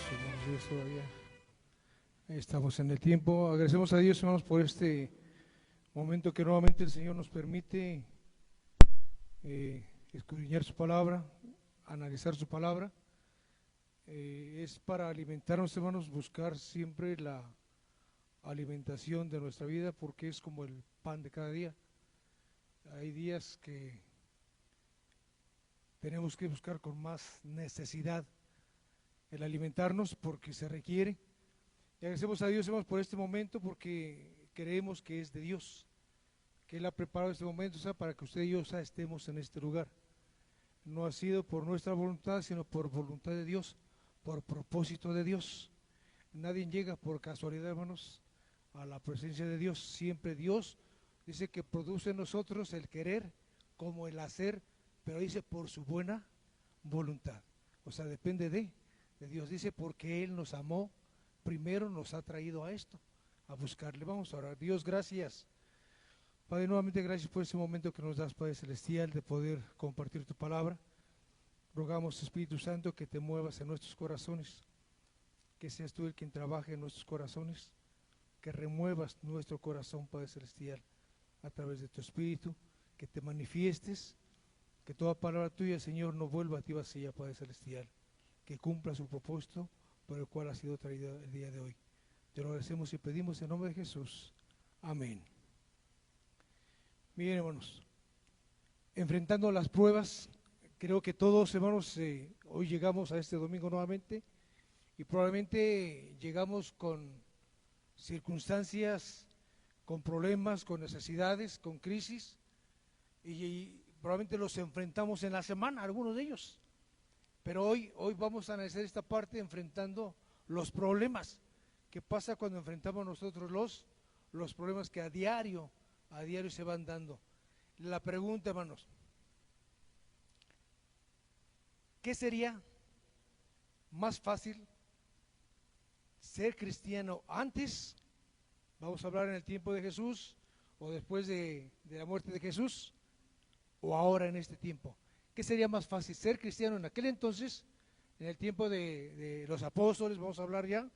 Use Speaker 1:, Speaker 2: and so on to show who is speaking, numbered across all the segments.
Speaker 1: buenos días todavía. Estamos en el tiempo. Agradecemos a Dios, hermanos, por este momento que nuevamente el Señor nos permite escudriñar su palabra, analizar su palabra. Es para alimentarnos, hermanos, buscar siempre la alimentación de nuestra vida, porque es como el pan de cada día. Hay días que tenemos que buscar con más necesidad el alimentarnos porque se requiere. Y agradecemos a Dios, hermanos, por este momento, porque creemos que es de Dios, que Él ha preparado este momento, para que usted y yo estemos en este lugar. No ha sido por nuestra voluntad, sino por voluntad de Dios, por propósito de Dios. Nadie llega por casualidad, hermanos, a la presencia de Dios. Siempre Dios dice que produce en nosotros el querer como el hacer, pero dice por su buena voluntad. O sea, depende de Dios. Dice porque Él nos amó, primero nos ha traído a esto, a buscarle. Vamos a orar. Dios, gracias. Padre, nuevamente gracias por este momento que nos das, Padre Celestial, de poder compartir tu palabra. Rogamos, Espíritu Santo, que te muevas en nuestros corazones, que seas tú el quien trabaje en nuestros corazones, que remuevas nuestro corazón, Padre Celestial, a través de tu Espíritu, que te manifiestes, que toda palabra tuya, Señor, no vuelva a ti vacía, Padre Celestial, que cumpla su propósito por el cual ha sido traído el día de hoy. Te lo agradecemos y pedimos en nombre de Jesús. Amén. Miren, hermanos, enfrentando las pruebas, creo que todos, hermanos, hoy llegamos a este domingo nuevamente y probablemente llegamos con circunstancias, con problemas, con necesidades, con crisis y probablemente los enfrentamos en la semana, algunos de ellos. Pero hoy vamos a analizar esta parte enfrentando los problemas. ¿Qué pasa cuando enfrentamos nosotros los problemas que a diario se van dando? La pregunta, hermanos, ¿qué sería más fácil ser cristiano antes? Vamos a hablar en el tiempo de Jesús o después de la muerte de Jesús o ahora en este tiempo. ¿Qué sería más fácil, ser cristiano en aquel entonces, en el tiempo de los apóstoles, vamos a hablar ya,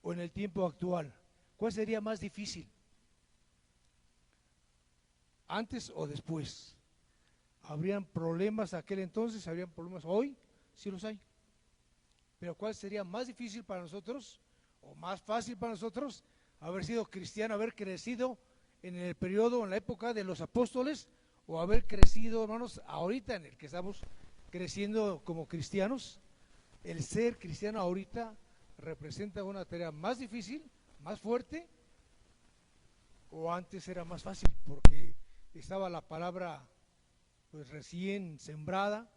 Speaker 1: o en el tiempo actual? ¿Cuál sería más difícil? ¿Antes o después? ¿Habrían problemas aquel entonces? ¿Habrían problemas hoy? Sí los hay. Pero ¿cuál sería más difícil para nosotros o más fácil para nosotros? Haber sido cristiano, haber crecido en el periodo, en la época de los apóstoles, o haber crecido, hermanos, ahorita en el que estamos creciendo como cristianos. El ser cristiano ahorita representa una tarea más difícil, más fuerte, o antes era más fácil porque estaba la palabra pues recién sembrada.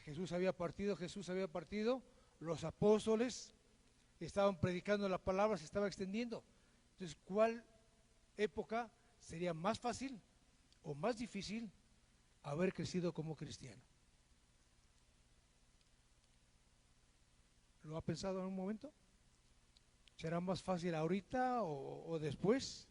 Speaker 1: Jesús había partido, los apóstoles estaban predicando la palabra, se estaba extendiendo. Entonces, ¿cuál época sería más fácil o más difícil haber crecido como cristiano? ¿Lo ha pensado en un momento? ¿Será más fácil ahorita o después?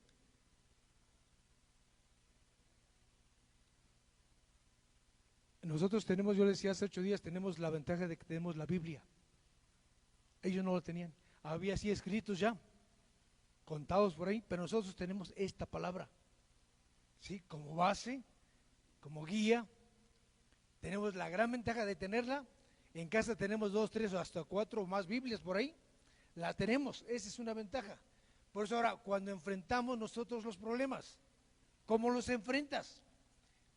Speaker 1: Nosotros tenemos, yo les decía hace 8 días, tenemos la ventaja de que tenemos la Biblia. Ellos no lo tenían. Había así escritos ya, contados por ahí, pero nosotros tenemos esta palabra, ¿sí? Como base, como guía. Tenemos la gran ventaja de tenerla. En casa tenemos 2, 3 o hasta 4 o más Biblias por ahí. La tenemos, esa es una ventaja. Por eso ahora, cuando enfrentamos nosotros los problemas, ¿cómo los enfrentas?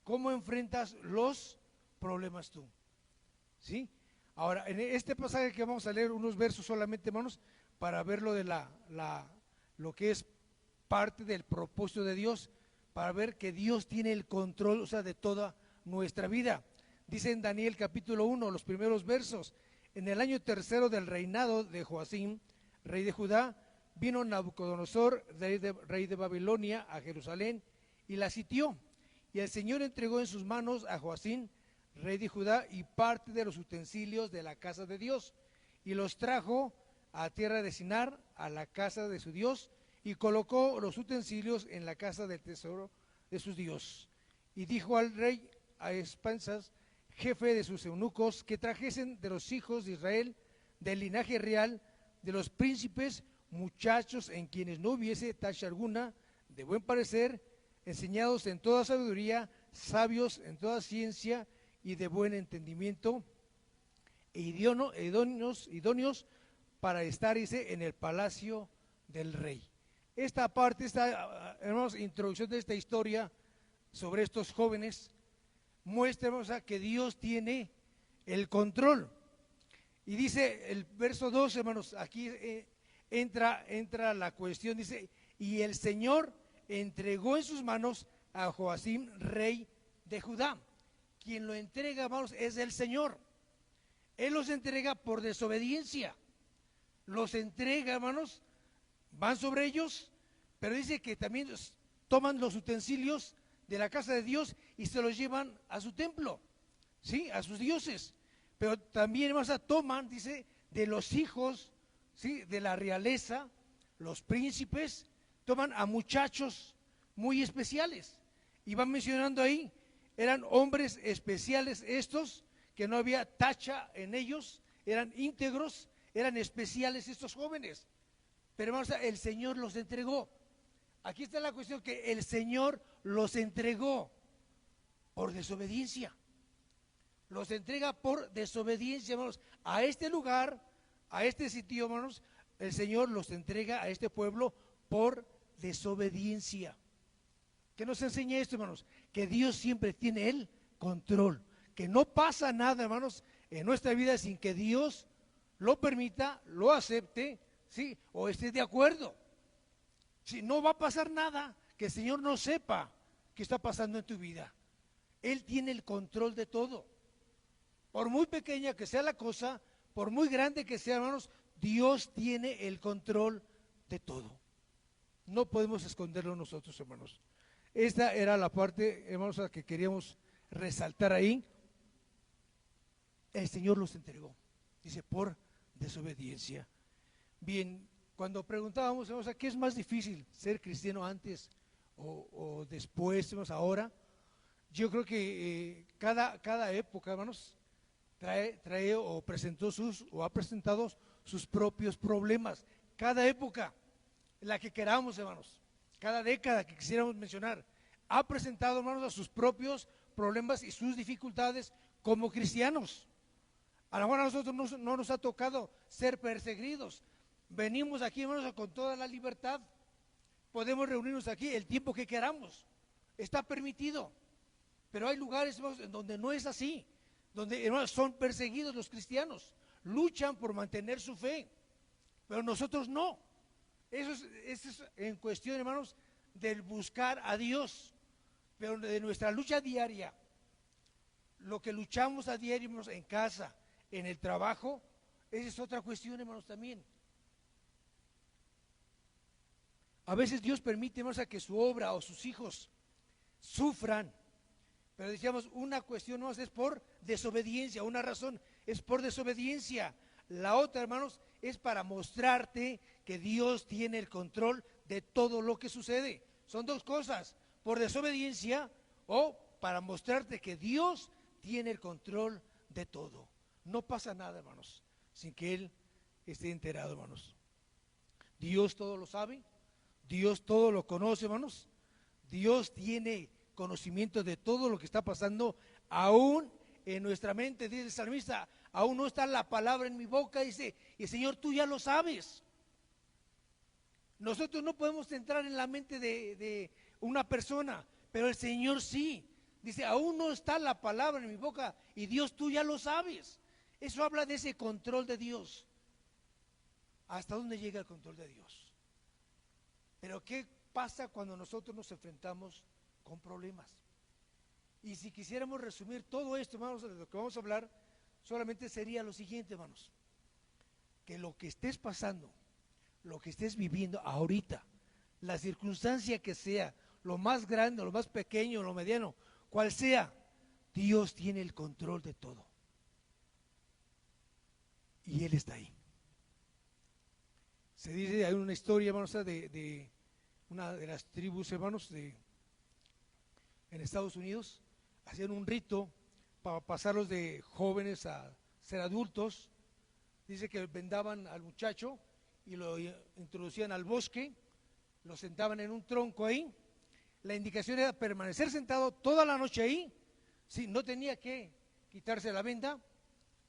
Speaker 1: ¿Cómo enfrentas los problemas tú? ¿Sí? Ahora, en este pasaje que vamos a leer unos versos solamente, hermanos, para ver lo de lo que es parte del propósito de Dios, para ver que Dios tiene el control, o sea, de toda nuestra vida. Dice en Daniel capítulo 1, los primeros versos: en el año tercero del reinado de Joacim, rey de Judá, vino Nabucodonosor, rey de Babilonia, a Jerusalén y la sitió. Y el Señor entregó en sus manos a Joacim, rey de Judá, y parte de los utensilios de la casa de Dios, y los trajo a tierra de Sinar, a la casa de su Dios, y colocó los utensilios en la casa del tesoro de su Dios. Y dijo al rey a expensas, jefe de sus eunucos, que trajesen de los hijos de Israel del linaje real de los príncipes, muchachos en quienes no hubiese tacha alguna, de buen parecer, enseñados en toda sabiduría, sabios en toda ciencia y de buen entendimiento, e idóneos para estar, dice, en el palacio del rey. Esta parte, esta hermanos, introducción de esta historia sobre estos jóvenes, muestra, hermanos, que Dios tiene el control. Y dice el verso 2, hermanos, aquí entra la cuestión, dice, y el Señor entregó en sus manos a Joacim, rey de Judá. Quien lo entrega, hermanos, es el Señor. Él los entrega por desobediencia. Los entrega, hermanos, van sobre ellos, pero dice que también toman los utensilios de la casa de Dios y se los llevan a su templo, ¿sí? A sus dioses. Pero también, hermanos, toman, dice, de los hijos, ¿sí? De la realeza, los príncipes, toman a muchachos muy especiales. Y van mencionando ahí, eran hombres especiales estos, que no había tacha en ellos, eran íntegros, eran especiales estos jóvenes. Pero hermanos, el Señor los entregó. Aquí está la cuestión, que el Señor los entregó por desobediencia. Los entrega por desobediencia, hermanos, a este lugar, a este sitio, hermanos. El Señor los entrega a este pueblo por desobediencia. ¿Qué nos enseña esto, hermanos? Que Dios siempre tiene el control, que no pasa nada, hermanos, en nuestra vida sin que Dios lo permita, lo acepte, ¿sí? O esté de acuerdo. Si no va a pasar nada que el Señor no sepa qué está pasando en tu vida. Él tiene el control de todo. Por muy pequeña que sea la cosa, por muy grande que sea, hermanos, Dios tiene el control de todo. No podemos esconderlo nosotros, hermanos. Esta era la parte, hermanos, a la que queríamos resaltar ahí. El Señor los entregó, dice, por desobediencia. Bien, cuando preguntábamos, hermanos, ¿qué es más difícil, ser cristiano antes o después, hermanos, ahora? Yo creo que cada época, hermanos, trae o presentó o ha presentado sus propios problemas. Cada época, la que queramos, hermanos, cada década que quisiéramos mencionar, ha presentado, hermanos, a sus propios problemas y sus dificultades como cristianos. A lo mejor a nosotros no nos ha tocado ser perseguidos. Venimos aquí, hermanos, con toda la libertad. Podemos reunirnos aquí el tiempo que queramos. Está permitido. Pero hay lugares, hermanos, en donde no es así. Donde, hermanos, son perseguidos los cristianos. Luchan por mantener su fe. Pero nosotros no. Eso es en cuestión, hermanos, del buscar a Dios. Pero de nuestra lucha diaria, lo que luchamos a diario, hermanos, en casa, en el trabajo, esa es otra cuestión, hermanos, también. A veces Dios permite, hermanos, a que su obra o sus hijos sufran, pero decíamos, una cuestión no es por desobediencia, una razón es por desobediencia. La otra, hermanos, es para mostrarte que Dios tiene el control de todo lo que sucede. Son dos cosas, por desobediencia o para mostrarte que Dios tiene el control de todo. No pasa nada, hermanos, sin que Él esté enterado, hermanos. Dios todo lo sabe, Dios todo lo conoce, hermanos. Dios tiene conocimiento de todo lo que está pasando, aún en nuestra mente, dice el salmista, aún no está la palabra en mi boca, dice, y Señor, tú ya lo sabes. Nosotros no podemos entrar en la mente de una persona, pero el Señor sí. Dice, aún no está la palabra en mi boca, y Dios, tú ya lo sabes. Eso habla de ese control de Dios. ¿Hasta dónde llega el control de Dios? Pero ¿qué pasa cuando nosotros nos enfrentamos con problemas? Y si quisiéramos resumir todo esto, hermanos, de lo que vamos a hablar, solamente sería lo siguiente, hermanos, que lo que estés pasando, lo que estés viviendo ahorita, la circunstancia que sea, lo más grande, lo más pequeño, lo mediano, cual sea, Dios tiene el control de todo. Y Él está ahí. Se dice, hay una historia, hermanos, de una de las tribus, hermanos, en Estados Unidos, hacían un rito para pasarlos de jóvenes a ser adultos, Dice que vendaban al muchacho y lo introducían al bosque, lo sentaban en un tronco ahí. La indicación era permanecer sentado toda la noche ahí, sí, no tenía que quitarse la venda,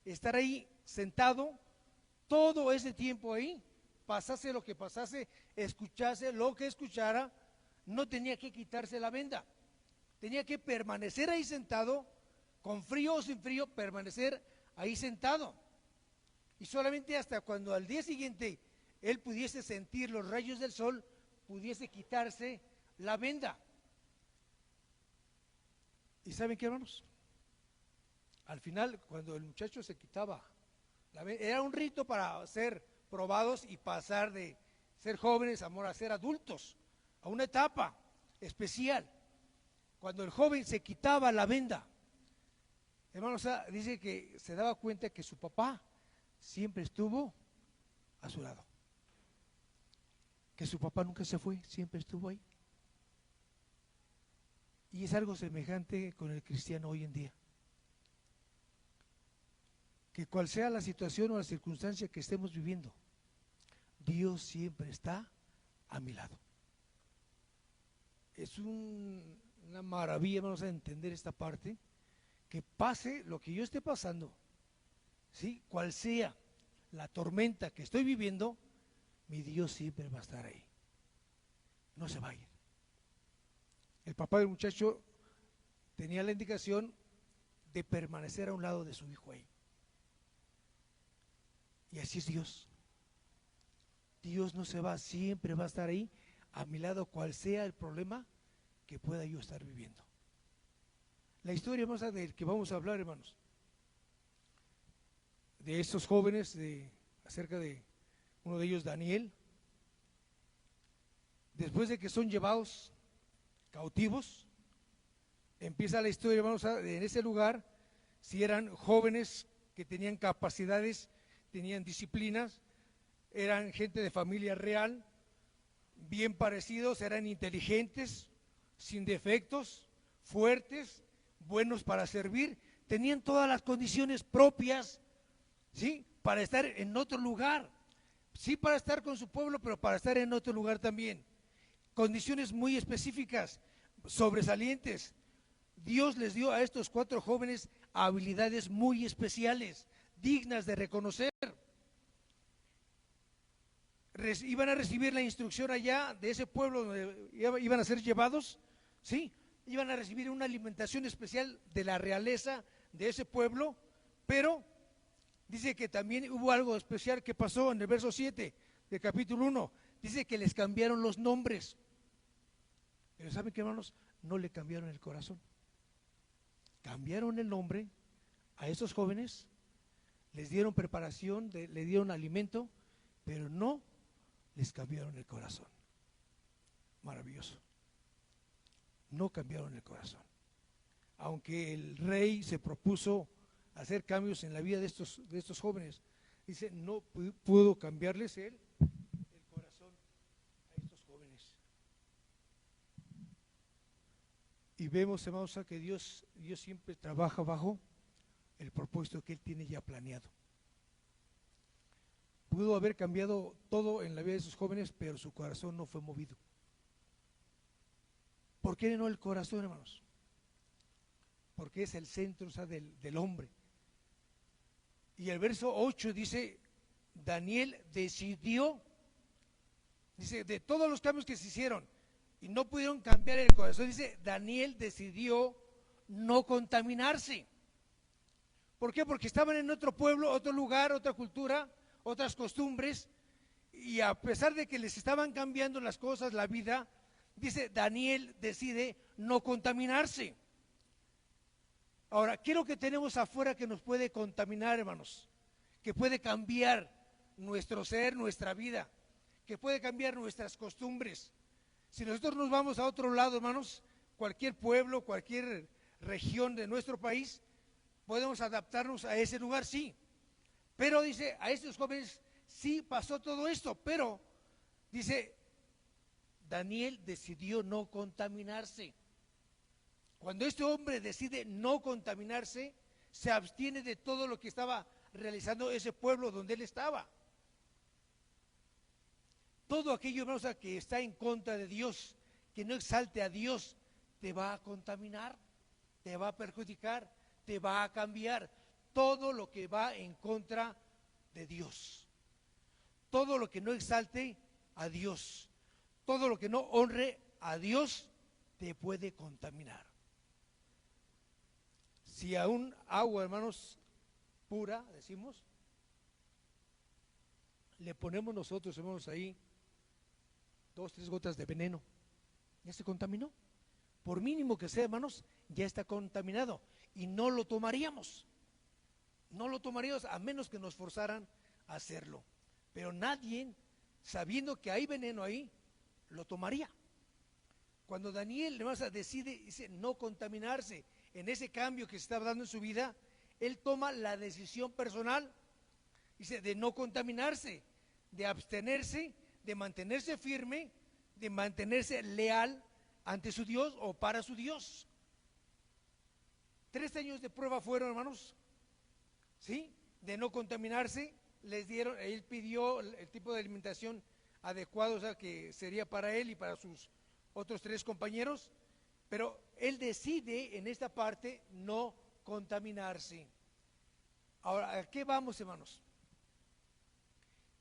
Speaker 1: estar ahí sentado todo ese tiempo ahí, pasase lo que pasase, escuchase lo que escuchara, no tenía que quitarse la venda, tenía que permanecer ahí sentado, con frío o sin frío, permanecer ahí sentado. Y solamente hasta cuando al día siguiente él pudiese sentir los rayos del sol, pudiese quitarse la venda. ¿Y saben qué, hermanos? Al final, cuando el muchacho se quitaba la venda, era un rito para ser probados y pasar de ser jóvenes a ser adultos, a una etapa especial. Cuando el joven se quitaba la venda, hermanos, dice que se daba cuenta que su papá siempre estuvo a su lado, que su papá nunca se fue, siempre estuvo ahí. Y es algo semejante con el cristiano hoy en día, que cual sea la situación o la circunstancia que estemos viviendo, Dios siempre está a mi lado. Es una maravilla, vamos a entender esta parte, que pase lo que yo esté pasando, ¿sí? Cual sea la tormenta que estoy viviendo, mi Dios siempre va a estar ahí, no se va a ir. El papá del muchacho tenía la indicación de permanecer a un lado de su hijo ahí. Y así es Dios. Dios no se va, siempre va a estar ahí a mi lado, cual sea el problema que pueda yo estar viviendo. La historia más del que vamos a hablar, hermanos, de estos jóvenes, acerca de uno de ellos, Daniel, después de que son llevados cautivos, empieza la historia, hermanos, en ese lugar, si eran jóvenes que tenían capacidades, tenían disciplinas, eran gente de familia real, bien parecidos, eran inteligentes, sin defectos, fuertes, buenos para servir, tenían todas las condiciones propias, ¿sí? Para estar en otro lugar, sí, para estar con su pueblo, pero para estar en otro lugar también. Condiciones muy específicas, sobresalientes. Dios les dio a estos 4 jóvenes habilidades muy especiales, dignas de reconocer. Iban a recibir la instrucción allá de ese pueblo donde iban a ser llevados, ¿sí? Iban a recibir una alimentación especial de la realeza de ese pueblo, pero dice que también hubo algo especial que pasó en el verso 7 del capítulo 1. Dice que les cambiaron los nombres. Pero ¿saben qué, hermanos? No le cambiaron el corazón. Cambiaron el nombre a esos jóvenes, les dieron preparación, le dieron alimento, pero no les cambiaron el corazón. Maravilloso. No cambiaron el corazón. Aunque el rey se propuso hacer cambios en la vida de estos jóvenes, dice, no pudo cambiarles el corazón a estos jóvenes. Y vemos, hermanos, que Dios siempre trabaja bajo el propósito que Él tiene ya planeado. Pudo haber cambiado todo en la vida de esos jóvenes, pero su corazón no fue movido. ¿Por qué no el corazón, hermanos? Porque es el centro, o sea, del hombre. Y el verso 8 dice, Daniel decidió, dice, de todos los cambios que se hicieron y no pudieron cambiar el corazón, dice, Daniel decidió no contaminarse. ¿Por qué? Porque estaban en otro pueblo, otro lugar, otra cultura, otras costumbres, y a pesar de que les estaban cambiando las cosas, la vida, dice, Daniel decide no contaminarse. Ahora, ¿qué es lo que tenemos afuera que nos puede contaminar, hermanos? Que puede cambiar nuestro ser, nuestra vida, que puede cambiar nuestras costumbres. Si nosotros nos vamos a otro lado, hermanos, cualquier pueblo, cualquier región de nuestro país, podemos adaptarnos a ese lugar, sí. Pero dice, a estos jóvenes sí pasó todo esto, pero dice, Daniel decidió no contaminarse. Cuando este hombre decide no contaminarse, se abstiene de todo lo que estaba realizando ese pueblo donde él estaba. Todo aquello, hermanos, que está en contra de Dios, que no exalte a Dios, te va a contaminar, te va a perjudicar, te va a cambiar. Todo lo que va en contra de Dios, todo lo que no exalte a Dios, todo lo que no honre a Dios, te puede contaminar. Si a un agua, hermanos, pura, decimos, le ponemos nosotros, hermanos, ahí 2, 3 gotas de veneno, ya se contaminó. Por mínimo que sea, hermanos, ya está contaminado y no lo tomaríamos. No lo tomaríamos a menos que nos forzaran a hacerlo. Pero nadie, sabiendo que hay veneno ahí, lo tomaría. Cuando Daniel, hermanos, dice no contaminarse en ese cambio que se estaba dando en su vida, él toma la decisión personal, dice, de no contaminarse, de abstenerse, de mantenerse firme, de mantenerse leal ante su Dios o para su Dios. 3 años de prueba fueron, hermanos, ¿sí? De no contaminarse. Les dieron, él pidió el tipo de alimentación adecuado, o sea, que sería para él y para sus otros 3 compañeros, pero él decide en esta parte no contaminarse. Ahora, ¿a qué vamos, hermanos?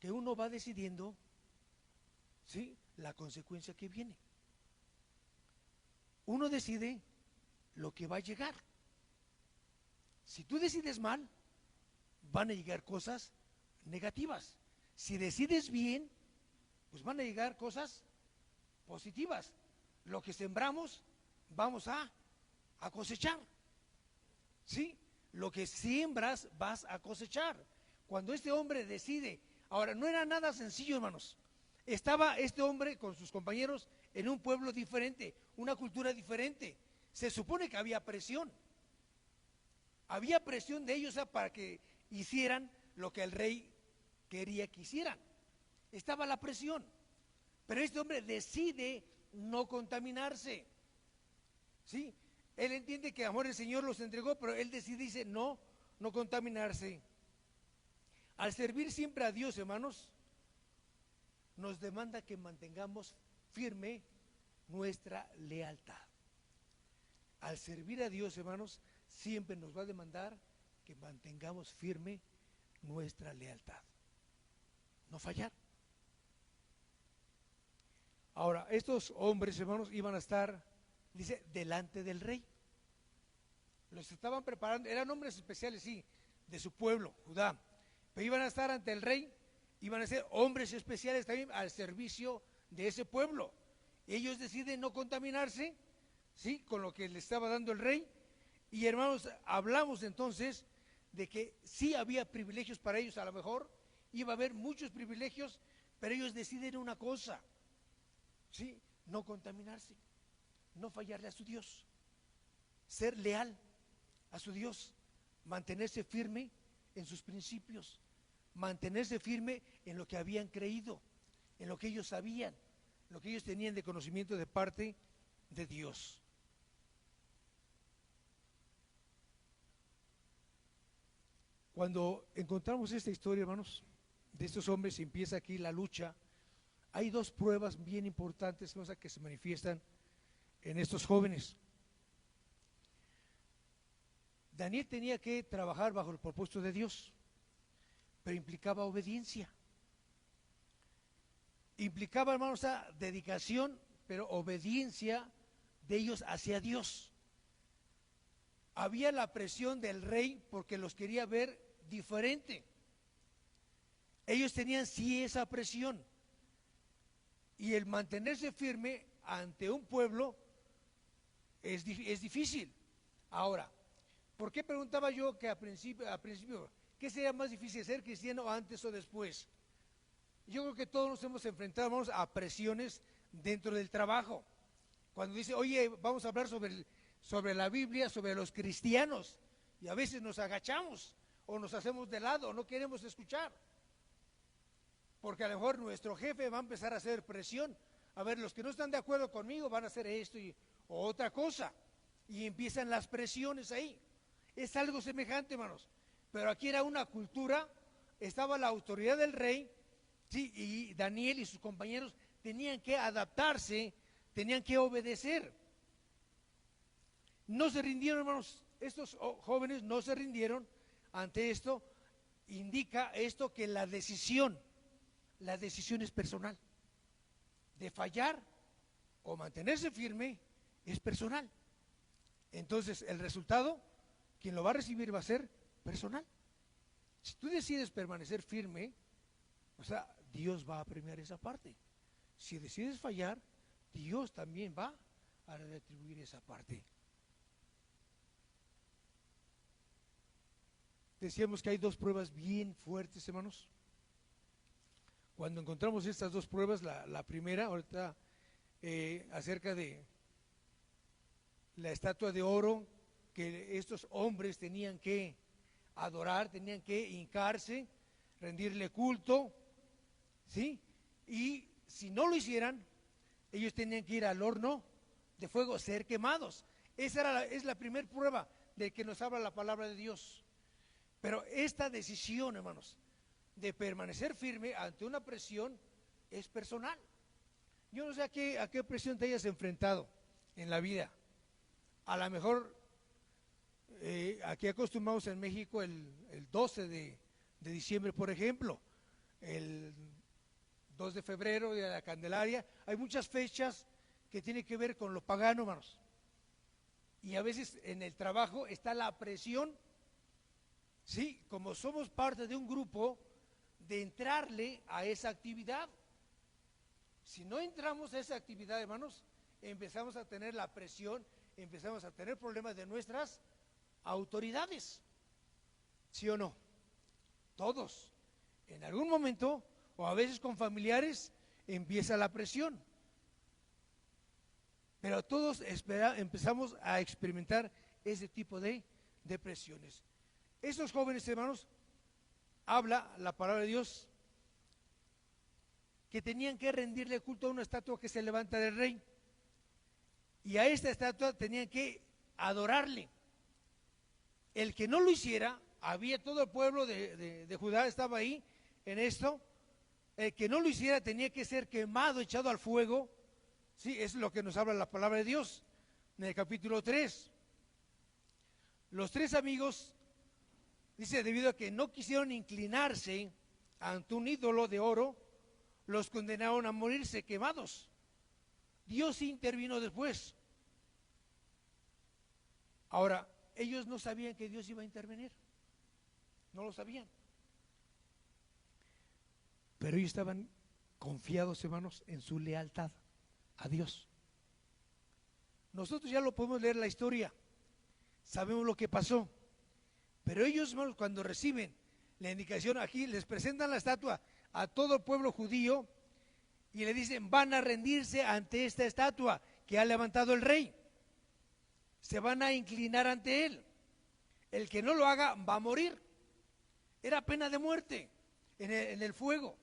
Speaker 1: Que uno va decidiendo, ¿sí?, la consecuencia que viene. Uno decide lo que va a llegar. Si tú decides mal, van a llegar cosas negativas. Si decides bien, pues van a llegar cosas positivas. Lo que sembramos, vamos a cosechar. ¿Sí? Lo que siembras, vas a cosechar. Cuando este hombre decide, ahora no era nada sencillo, hermanos. Estaba este hombre con sus compañeros en un pueblo diferente, una cultura diferente. Se supone que había presión. Había presión de ellos, para que hicieran lo que el rey quería que hicieran. Estaba la presión. Pero este hombre decide no contaminarse. ¿Sí? Él entiende que amor el Señor los entregó, pero él decide, dice, no contaminarse. Al servir siempre a Dios, hermanos, nos demanda que mantengamos firme nuestra lealtad. Al servir a Dios, hermanos, siempre nos va a demandar que mantengamos firme nuestra lealtad. No fallar. Ahora, estos hombres, hermanos, iban a estar, dice, delante del rey. Los estaban preparando, eran hombres especiales, sí, de su pueblo, Judá, pero iban a estar ante el rey, iban a ser hombres especiales también al servicio de ese pueblo. Ellos deciden no contaminarse, sí, con lo que le estaba dando el rey. Y hermanos, hablamos entonces de que sí había privilegios para ellos, a lo mejor iba a haber muchos privilegios, pero ellos deciden una cosa, sí, no contaminarse, no fallarle a su Dios, ser leal a su Dios, mantenerse firme en sus principios, mantenerse firme en lo que habían creído, en lo que ellos sabían, lo que ellos tenían de conocimiento de parte de Dios. Cuando encontramos esta historia, hermanos, de estos hombres, empieza aquí la lucha. Hay 2 pruebas bien importantes, cosas que se manifiestan en estos jóvenes. Daniel tenía que trabajar bajo el propósito de Dios, pero implicaba obediencia. Implicaba, hermanos, dedicación, pero obediencia de ellos hacia Dios. Había la presión del rey porque los quería ver diferente. Ellos tenían sí esa presión. Y el mantenerse firme ante un pueblo es difícil. Ahora, ¿por qué preguntaba yo que a principio, qué sería más difícil, ser cristiano antes o después? Yo creo que todos nos hemos enfrentado, hermanos, a presiones dentro del trabajo. Cuando dice, oye, vamos a hablar sobre la Biblia, sobre los cristianos, y a veces nos agachamos o nos hacemos de lado, no queremos escuchar, porque a lo mejor nuestro jefe va a empezar a hacer presión. A ver, los que no están de acuerdo conmigo van a hacer esto o otra cosa, y empiezan las presiones ahí. Es algo semejante, hermanos. Pero aquí era una cultura, estaba la autoridad del rey, sí, y Daniel y sus compañeros tenían que adaptarse, tenían que obedecer. No se rindieron, hermanos, estos jóvenes no se rindieron ante esto. Indica esto que la decisión es personal. De fallar o mantenerse firme es personal. Entonces el resultado, quien lo va a recibir va a ser personal. Si tú decides permanecer firme, o sea, Dios va a premiar esa parte. Si decides fallar, Dios también va a retribuir esa parte. Decíamos que hay dos pruebas bien fuertes, hermanos. Cuando encontramos estas dos pruebas, la primera, ahorita acerca de la estatua de oro que estos hombres tenían que adorar, tenían que hincarse, rendirle culto, ¿sí? Y si no lo hicieran, ellos tenían que ir al horno de fuego, ser quemados. Esa es la primera prueba de que nos habla la palabra de Dios. Pero esta decisión, hermanos, de permanecer firme ante una presión es personal. Yo no sé a qué presión te hayas enfrentado en la vida. A lo mejor aquí acostumbramos en México el 12 de diciembre, por ejemplo, el 2 de febrero, Día de la Candelaria. Hay muchas fechas que tienen que ver con lo pagano, hermanos. Y a veces en el trabajo está la presión, sí, como somos parte de un grupo, de entrarle a esa actividad. Si no entramos a esa actividad, hermanos, empezamos a tener la presión, empezamos a tener problemas de nuestras autoridades. ¿Sí o no? Todos. En algún momento, o a veces con familiares, empieza la presión. Pero todos empezamos a experimentar ese tipo de presiones. Estos jóvenes, hermanos, habla la palabra de Dios que tenían que rendirle culto a una estatua que se levanta del rey, y a esta estatua tenían que adorarle. El que no lo hiciera, había todo el pueblo de Judá estaba ahí en esto, el que no lo hiciera tenía que ser quemado, echado al fuego. Sí, es lo que nos habla la palabra de Dios en el capítulo 3. Los tres amigos, dice, debido a que no quisieron inclinarse ante un ídolo de oro, los condenaron a morirse quemados. Dios intervino después. Ahora, ellos no sabían que Dios iba a intervenir. No lo sabían. Pero ellos estaban confiados, hermanos, en su lealtad a Dios. Nosotros ya lo podemos leer la historia. Sabemos lo que pasó. Pero ellos, hermanos, cuando reciben la indicación aquí, les presentan la estatua a todo el pueblo judío y le dicen, van a rendirse ante esta estatua que ha levantado el rey. Se van a inclinar ante él. El que no lo haga va a morir. Era pena de muerte en el fuego.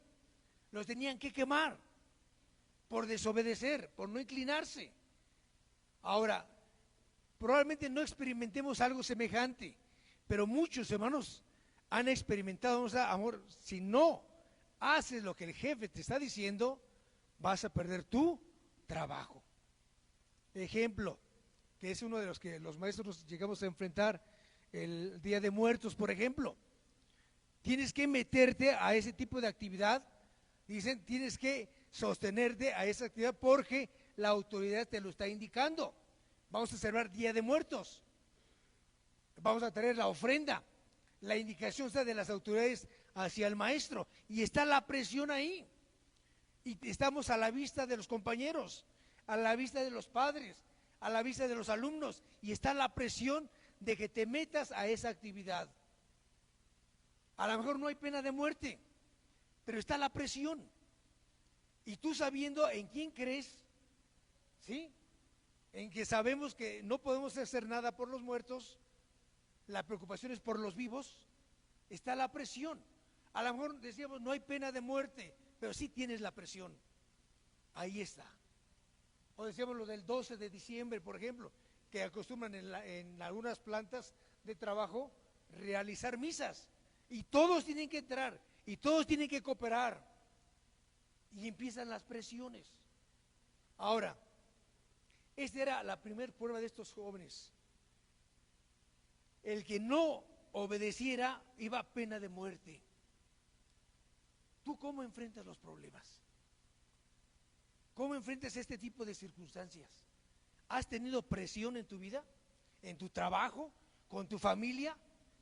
Speaker 1: Los tenían que quemar por desobedecer, por no inclinarse. Ahora, probablemente no experimentemos algo semejante, pero muchos hermanos han experimentado, o sea, amor, si no haces lo que el jefe te está diciendo, vas a perder tu trabajo. Ejemplo, que es uno de los que los maestros llegamos a enfrentar, el Día de Muertos, por ejemplo. Tienes que meterte a ese tipo de actividad, dicen, tienes que sostenerte a esa actividad porque la autoridad te lo está indicando. Vamos a celebrar Día de Muertos, vamos a traer la ofrenda, la indicación está de las autoridades hacia el maestro, y está la presión ahí, y estamos a la vista de los compañeros, a la vista de los padres, a la vista de los alumnos, y está la presión de que te metas a esa actividad. A lo mejor no hay pena de muerte, pero está la presión, y tú sabiendo en quién crees, ¿sí?, en que sabemos que no podemos hacer nada por los muertos, la preocupación es por los vivos, está la presión. A lo mejor decíamos no hay pena de muerte, pero sí tienes la presión, ahí está. O decíamos lo del 12 de diciembre, por ejemplo, que acostumbran en algunas plantas de trabajo realizar misas. Y todos tienen que entrar, y todos tienen que cooperar. Y empiezan las presiones. Ahora, esta era la primera prueba de estos jóvenes. El que no obedeciera iba a pena de muerte. ¿Tú cómo enfrentas los problemas? ¿Cómo enfrentas este tipo de circunstancias? ¿Has tenido presión en tu vida? ¿En tu trabajo? ¿Con tu familia?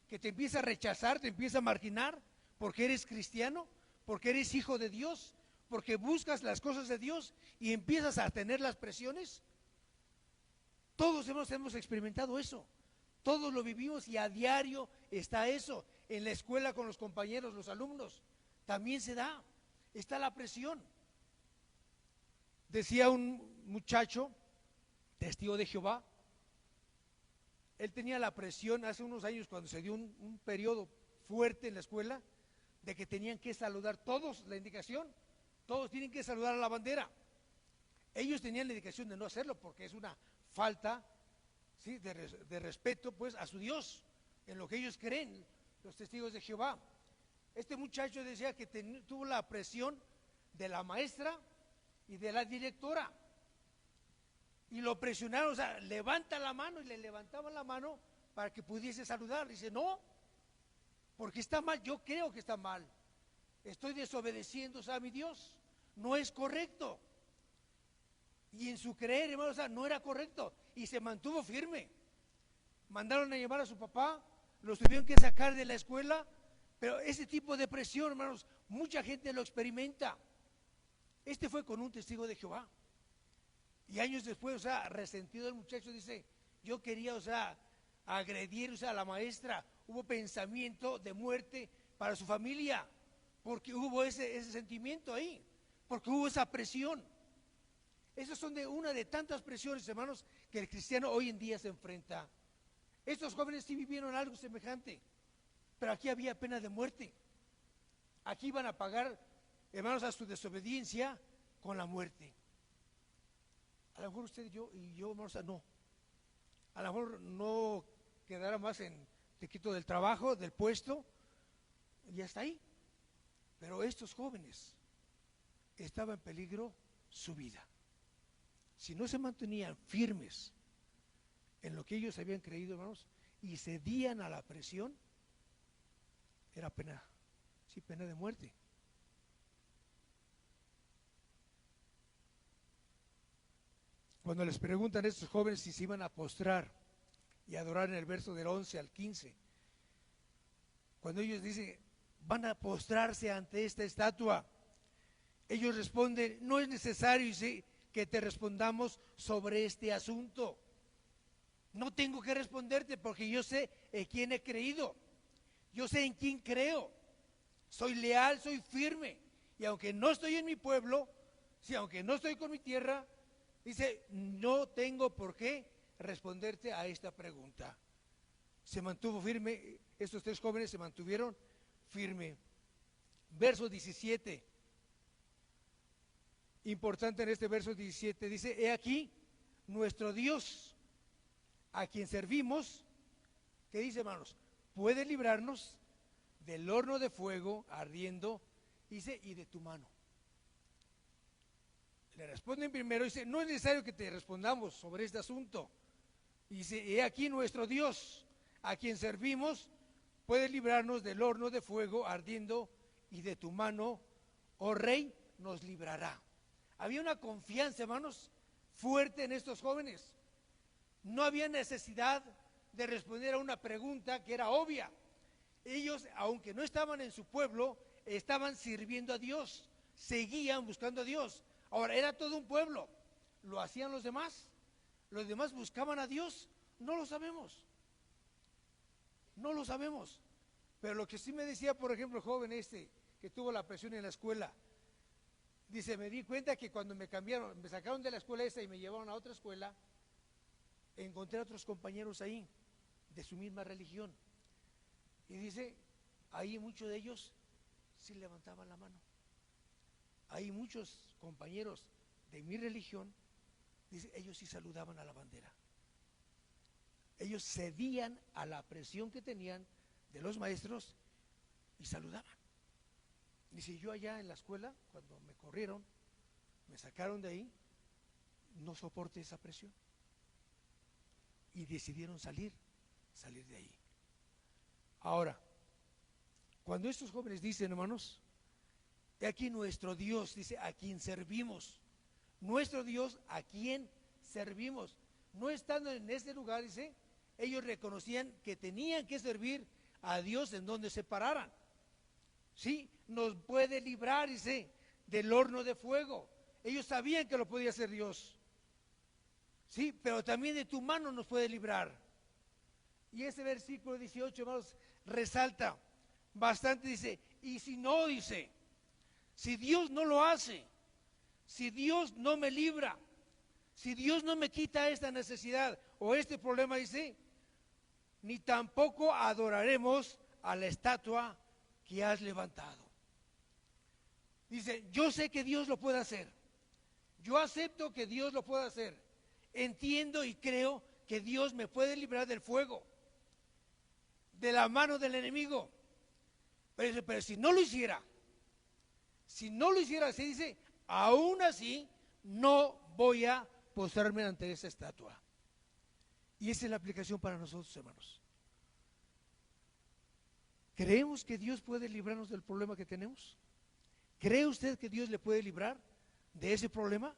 Speaker 1: ¿Que te empieza a rechazar, te empieza a marginar porque eres cristiano? ¿Porque eres hijo de Dios? ¿Porque buscas las cosas de Dios y empiezas a tener las presiones? Todos hemos experimentado eso. Todos lo vivimos y a diario está eso. En la escuela con los compañeros, los alumnos, también se da. Está la presión. Decía un muchacho, testigo de Jehová, él tenía la presión hace unos años cuando se dio un periodo fuerte en la escuela de que tenían que saludar todos, la indicación, todos tienen que saludar a la bandera. Ellos tenían la indicación de no hacerlo porque es una falta, ¿sí?, de respeto pues a su Dios, en lo que ellos creen, los testigos de Jehová. Este muchacho decía que tuvo la presión de la maestra y de la directora, y lo presionaron, o sea, levanta la mano, y le levantaban la mano para que pudiese saludar. Dice, no, porque está mal, yo creo que está mal, estoy desobedeciendo, o sea, a mi Dios, no es correcto. Y en su creer, hermano, o sea, no era correcto, y se mantuvo firme. Mandaron a llamar a su papá, los tuvieron que sacar de la escuela. Pero ese tipo de presión, hermanos, mucha gente lo experimenta. Este fue con un testigo de Jehová. Y años después, o sea, resentido el muchacho, dice, yo quería, o sea, agredir, o sea, a la maestra. Hubo pensamiento de muerte para su familia, porque hubo ese sentimiento ahí, porque hubo esa presión. Esas son una de tantas presiones, hermanos, que el cristiano hoy en día se enfrenta. Estos jóvenes sí vivieron algo semejante, pero aquí había pena de muerte. Aquí iban a pagar, hermanos, a su desobediencia con la muerte. A lo mejor usted y yo, hermanos, no. A lo mejor no quedara más te quito del trabajo, del puesto, y hasta ahí. Pero estos jóvenes estaba en peligro su vida. Si no se mantenían firmes en lo que ellos habían creído, hermanos, y cedían a la presión, era pena, sí, pena de muerte. Cuando les preguntan a estos jóvenes si se iban a postrar y adorar, en el verso del 11 al 15, cuando ellos dicen, van a postrarse ante esta estatua, ellos responden, no es necesario que te respondamos sobre este asunto. No tengo que responderte porque yo sé en quién he creído. Yo sé en quién creo, soy leal, soy firme, y aunque no estoy en mi pueblo, aunque no estoy con mi tierra, dice, no tengo por qué responderte a esta pregunta. Se mantuvo firme, estos tres jóvenes se mantuvieron firme. Verso 17, importante en este verso 17, dice, he aquí nuestro Dios, a quien servimos, ¿qué dice, hermanos? Puede librarnos del horno de fuego ardiendo, dice, y de tu mano. Le responden primero, dice, no es necesario que te respondamos sobre este asunto. Dice, he aquí nuestro Dios, a quien servimos, puede librarnos del horno de fuego ardiendo, y de tu mano, oh rey, nos librará. Había una confianza, hermanos, fuerte en estos jóvenes. No había necesidad de responder a una pregunta que era obvia. Ellos, aunque no estaban en su pueblo, estaban sirviendo a Dios, seguían buscando a Dios. Ahora, era todo un pueblo. ¿Lo hacían los demás? ¿Los demás buscaban a Dios? No lo sabemos. No lo sabemos. Pero lo que sí me decía, por ejemplo, el joven que tuvo la presión en la escuela, dice, me di cuenta que cuando me sacaron de la escuela esa y me llevaron a otra escuela, encontré a otros compañeros ahí, de su misma religión. Y dice, ahí muchos de ellos sí levantaban la mano. Hay muchos compañeros de mi religión, dice, ellos sí saludaban a la bandera. Ellos cedían a la presión que tenían de los maestros y saludaban. Dice, yo allá en la escuela, cuando me corrieron, me sacaron de ahí, no soporté esa presión. Y decidieron salir de ahí. Ahora, cuando estos jóvenes dicen, hermanos, he aquí nuestro Dios, dice, a quien servimos. Nuestro Dios, a quien servimos. No estando en este lugar, dice, ellos reconocían que tenían que servir a Dios en donde se pararan. Sí, nos puede librar, dice, del horno de fuego. Ellos sabían que lo podía hacer Dios. Sí, pero también de tu mano nos puede librar. Y ese versículo 18, hermanos, resalta bastante, dice, y si no, dice, si Dios no lo hace, si Dios no me libra, si Dios no me quita esta necesidad o este problema, dice, ni tampoco adoraremos a la estatua que has levantado. Dice, yo sé que Dios lo puede hacer, yo acepto que Dios lo puede hacer, entiendo y creo que Dios me puede librar del fuego, de la mano del enemigo, pero si no lo hiciera, así dice, aún así no voy a postrarme ante esa estatua. Y esa es la aplicación para nosotros, hermanos. ¿Creemos que Dios puede librarnos del problema que tenemos? ¿Cree usted que Dios le puede librar de ese problema?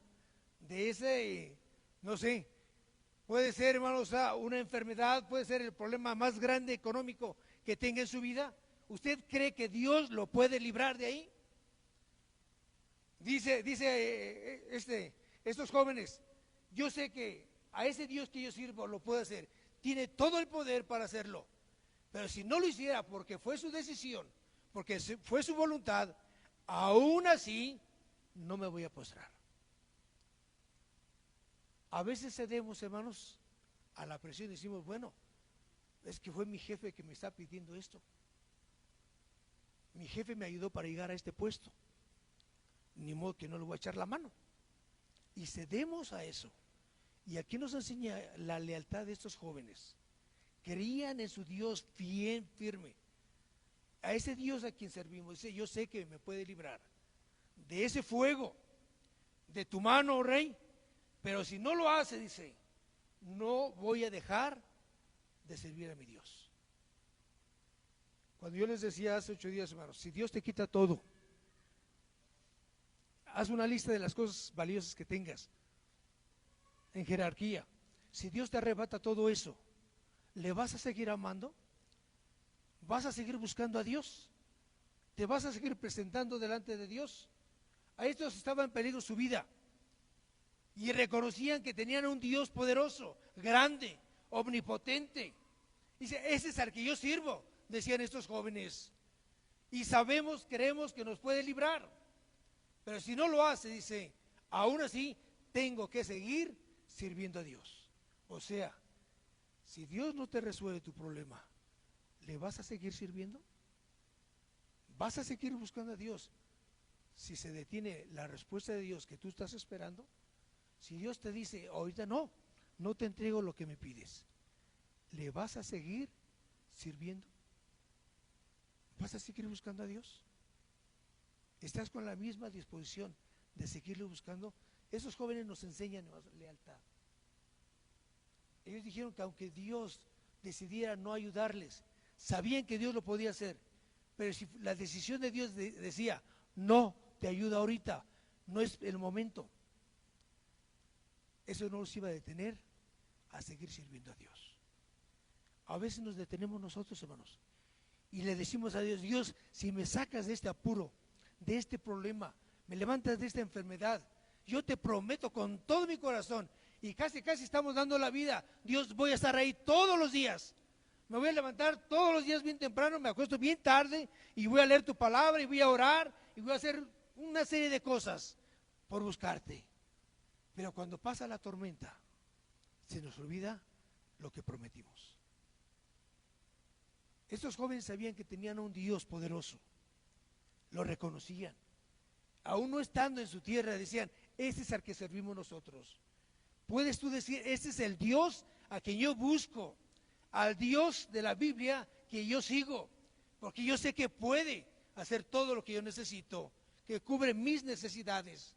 Speaker 1: De ese, no sé, puede ser, hermanos, una enfermedad, puede ser el problema más grande económico que tenga en su vida. ¿Usted cree que Dios lo puede librar de ahí? Dice estos jóvenes, yo sé que a ese Dios que yo sirvo lo puede hacer, tiene todo el poder para hacerlo, pero si no lo hiciera porque fue su decisión, porque fue su voluntad, aún así no me voy a postrar. A veces cedemos, hermanos, a la presión y decimos, bueno, es que fue mi jefe que me está pidiendo esto, mi jefe me ayudó para llegar a este puesto, ni modo que no le voy a echar la mano. Y cedemos a eso. Y aquí nos enseña la lealtad de estos jóvenes. Creían en su Dios bien firme. A ese Dios a quien servimos. Dice, yo sé que me puede librar de ese fuego, de tu mano, oh rey. Pero si no lo hace, dice, no voy a dejar de servir a mi Dios. Cuando yo les decía hace 8 días, hermanos, si Dios te quita todo, haz una lista de las cosas valiosas que tengas en jerarquía. Si Dios te arrebata todo eso, ¿le vas a seguir amando? ¿Vas a seguir buscando a Dios? ¿Te vas a seguir presentando delante de Dios? A estos estaba en peligro su vida y reconocían que tenían un Dios poderoso, grande, omnipotente. Dice, ese es al que yo sirvo, decían estos jóvenes, y sabemos, creemos que nos puede librar. Pero si no lo hace, dice, aún así tengo que seguir sirviendo a Dios. O sea, si Dios no te resuelve tu problema, ¿le vas a seguir sirviendo? ¿Vas a seguir buscando a Dios? Si se detiene la respuesta de Dios que tú estás esperando, si Dios te dice, ahorita no te entrego lo que me pides, ¿le vas a seguir sirviendo? ¿Vas a seguir buscando a Dios? ¿Estás con la misma disposición de seguirle buscando? Esos jóvenes nos enseñan lealtad. Ellos dijeron que aunque Dios decidiera no ayudarles, sabían que Dios lo podía hacer, pero si la decisión de Dios decía, no te ayuda ahorita, no es el momento, eso no los iba a detener a seguir sirviendo a Dios. A veces nos detenemos nosotros, hermanos, y le decimos a Dios, Dios, si me sacas de este apuro, de este problema, me levantas de esta enfermedad, yo te prometo con todo mi corazón, y casi estamos dando la vida, Dios, voy a estar ahí todos los días, me voy a levantar todos los días bien temprano, me acuesto bien tarde, y voy a leer tu palabra, y voy a orar, y voy a hacer una serie de cosas por buscarte. Pero cuando pasa la tormenta, se nos olvida lo que prometimos. Estos jóvenes sabían que tenían a un Dios poderoso, lo reconocían, aún no estando en su tierra, decían, este es al que servimos nosotros. Puedes tú decir, este es el Dios a quien yo busco, al Dios de la Biblia que yo sigo, porque yo sé que puede hacer todo lo que yo necesito, que cubre mis necesidades.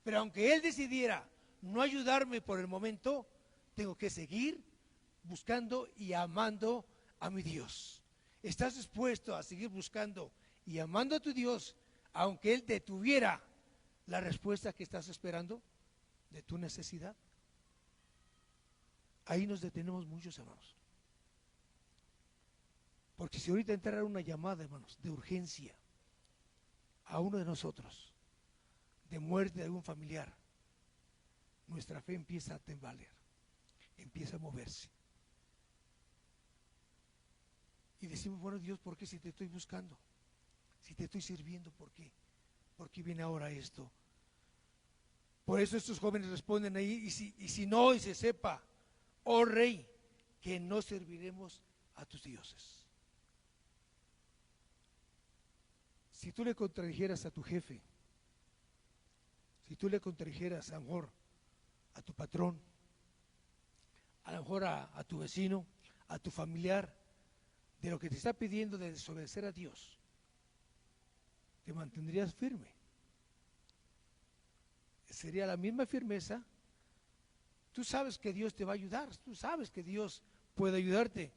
Speaker 1: Pero aunque Él decidiera no ayudarme por el momento, tengo que seguir buscando y amando a mi Dios. ¿Estás dispuesto a seguir buscando y amando a tu Dios, aunque Él detuviera la respuesta que estás esperando de tu necesidad? Ahí nos detenemos muchos, hermanos. Porque si ahorita entrara una llamada, hermanos, de urgencia a uno de nosotros, de muerte de algún familiar, nuestra fe empieza a temblar, empieza a moverse. Y decimos, bueno, Dios, ¿por qué si te estoy buscando? Si te estoy sirviendo, ¿por qué? ¿Por qué viene ahora esto? Por eso estos jóvenes responden ahí, y si no, y se sepa, oh Rey, que no serviremos a tus dioses. Si tú le contradijeras a tu jefe, si tú le contradijeras a lo mejor a tu patrón, a lo mejor a tu vecino, a tu familiar, de lo que te está pidiendo de desobedecer a Dios, te mantendrías firme. Sería la misma firmeza. Tú sabes que Dios te va a ayudar, tú sabes que Dios puede ayudarte.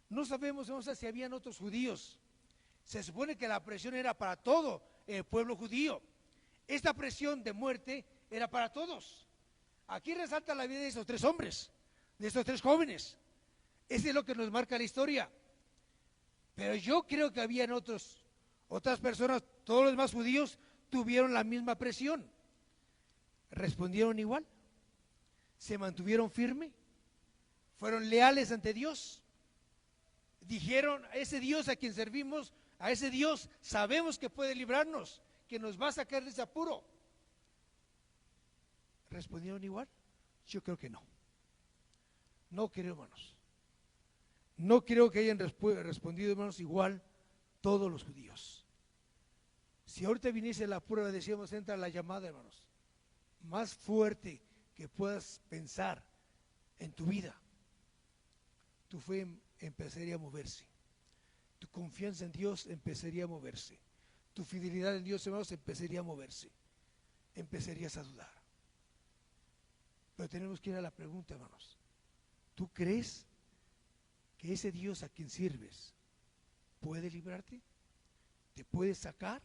Speaker 1: No sabemos, si habían otros judíos. Se supone que la presión era para todo el pueblo judío. Esta presión de muerte era para todos. Aquí resalta la vida de estos tres hombres, de estos tres jóvenes. Ese es lo que nos marca la historia. Pero yo creo que habían otras personas, todos los demás judíos tuvieron la misma presión. Respondieron igual, se mantuvieron firmes, fueron leales ante Dios. Dijeron, a ese Dios a quien servimos, a ese Dios sabemos que puede librarnos, que nos va a sacar de ese apuro. ¿Respondieron igual? Yo creo que no. No creo, hermanos. No creo que hayan respondido, hermanos, igual todos los judíos. Si ahorita viniese la prueba, decíamos, entra la llamada, hermanos, más fuerte que puedas pensar en tu vida, tu fe empezaría a moverse, tu confianza en Dios empezaría a moverse, tu fidelidad en Dios, hermanos, empezaría a moverse, empezarías a dudar. Pero tenemos que ir a la pregunta, hermanos, ¿tú crees que ese Dios a quien sirves puede librarte? ¿Te puede sacar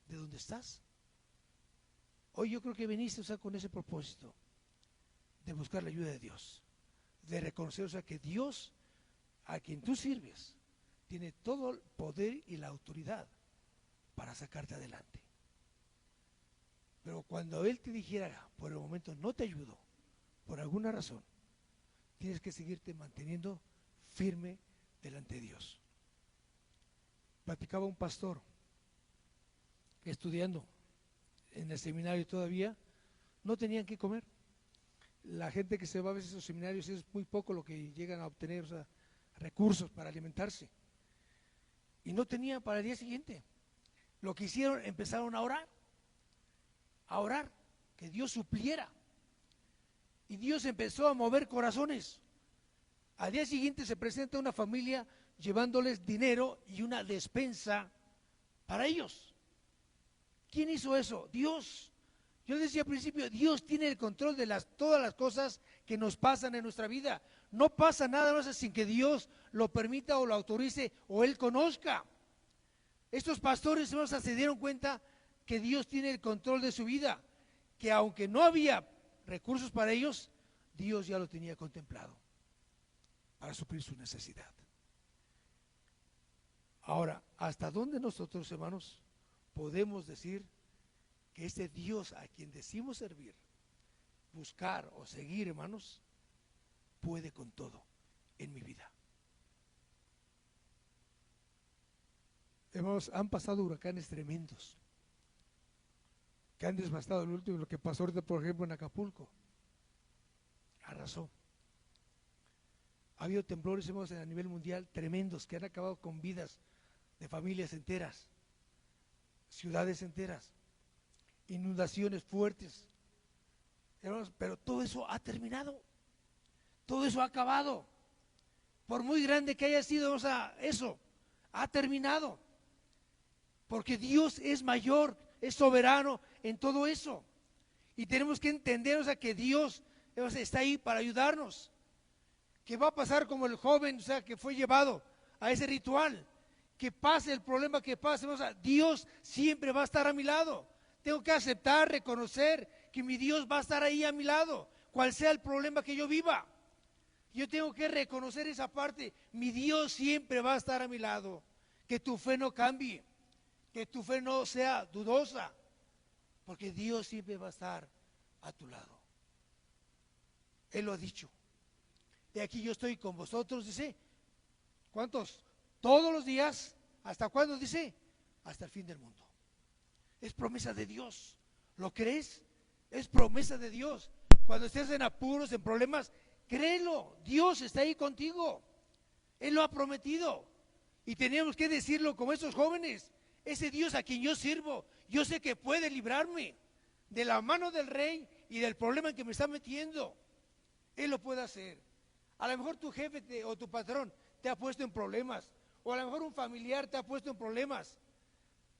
Speaker 1: de donde estás? Hoy yo creo que viniste, con ese propósito de buscar la ayuda de Dios, de reconocer, que Dios a quien tú sirves tiene todo el poder y la autoridad para sacarte adelante. Pero cuando Él te dijera, por el momento no te ayudó, por alguna razón, tienes que seguirte manteniendo firme delante de Dios. Platicaba un pastor que estudiando en el seminario todavía, no tenían que comer. La gente que se va a veces a esos seminarios es muy poco lo que llegan a obtener, recursos para alimentarse. Y no tenían para el día siguiente. Lo que hicieron, empezaron a orar, que Dios supliera. Y Dios empezó a mover corazones. Al día siguiente se presenta una familia llevándoles dinero y una despensa para ellos. ¿Quién hizo eso? Dios. Yo decía al principio, Dios tiene el control de todas las cosas que nos pasan en nuestra vida. No pasa nada más sin que Dios lo permita o lo autorice o Él conozca. Estos pastores se dieron cuenta que Dios tiene el control de su vida, que aunque no había recursos para ellos, Dios ya lo tenía contemplado para suplir su necesidad. Ahora, ¿hasta dónde nosotros, hermanos, podemos decir que este Dios a quien decimos servir, buscar o seguir, hermanos, puede con todo en mi vida? Hermanos, han pasado huracanes tremendos que han devastado el último, lo que pasó ahorita, por ejemplo, en Acapulco. Arrasó. Ha habido temblores, hermanos, a nivel mundial tremendos que han acabado con vidas de familias enteras, ciudades enteras, inundaciones fuertes, hermanos, pero todo eso ha terminado, todo eso ha acabado. Por muy grande que haya sido, o sea, eso ha terminado. Porque Dios es mayor, es soberano en todo eso. Y tenemos que entender, o sea, que Dios, o sea, está ahí para ayudarnos. Que va a pasar como el joven, o sea, que fue llevado a ese ritual. Que pase el problema que pase, o sea, Dios siempre va a estar a mi lado. Tengo que aceptar, reconocer que mi Dios va a estar ahí a mi lado, cual sea el problema que yo viva. Yo tengo que reconocer esa parte. Mi Dios siempre va a estar a mi lado. Que tu fe no cambie, que tu fe no sea dudosa, porque Dios siempre va a estar a tu lado. Él lo ha dicho. Y aquí yo estoy con vosotros, dice. ¿Cuántos? Todos los días. ¿Hasta cuándo? Dice. Hasta el fin del mundo. Es promesa de Dios. ¿Lo crees? Es promesa de Dios. Cuando estés en apuros, en problemas, créelo. Dios está ahí contigo. Él lo ha prometido. Y tenemos que decirlo como esos jóvenes. Ese Dios a quien yo sirvo, yo sé que puede librarme de la mano del rey y del problema en que me está metiendo. Él lo puede hacer. A lo mejor tu jefe o tu patrón te ha puesto en problemas, o a lo mejor un familiar te ha puesto en problemas,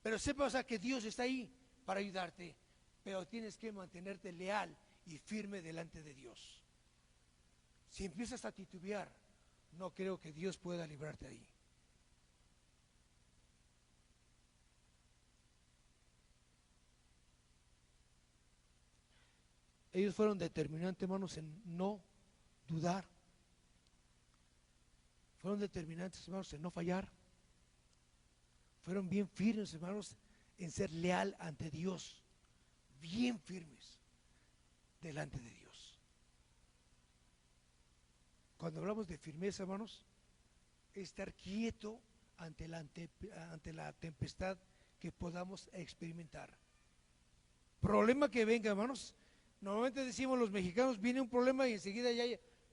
Speaker 1: pero sepa, o sea, que Dios está ahí para ayudarte, pero tienes que mantenerte leal y firme delante de Dios. Si empiezas a titubear, no creo que Dios pueda librarte ahí. Ellos fueron determinantes, hermanos, en no dudar. Fueron determinantes, hermanos, en no fallar. Fueron bien firmes, hermanos, en ser leal ante Dios. Bien firmes delante de Dios. Cuando hablamos de firmeza, hermanos, estar quieto ante la tempestad que podamos experimentar. Problema que venga, hermanos. Normalmente decimos los mexicanos, viene un problema y enseguida ya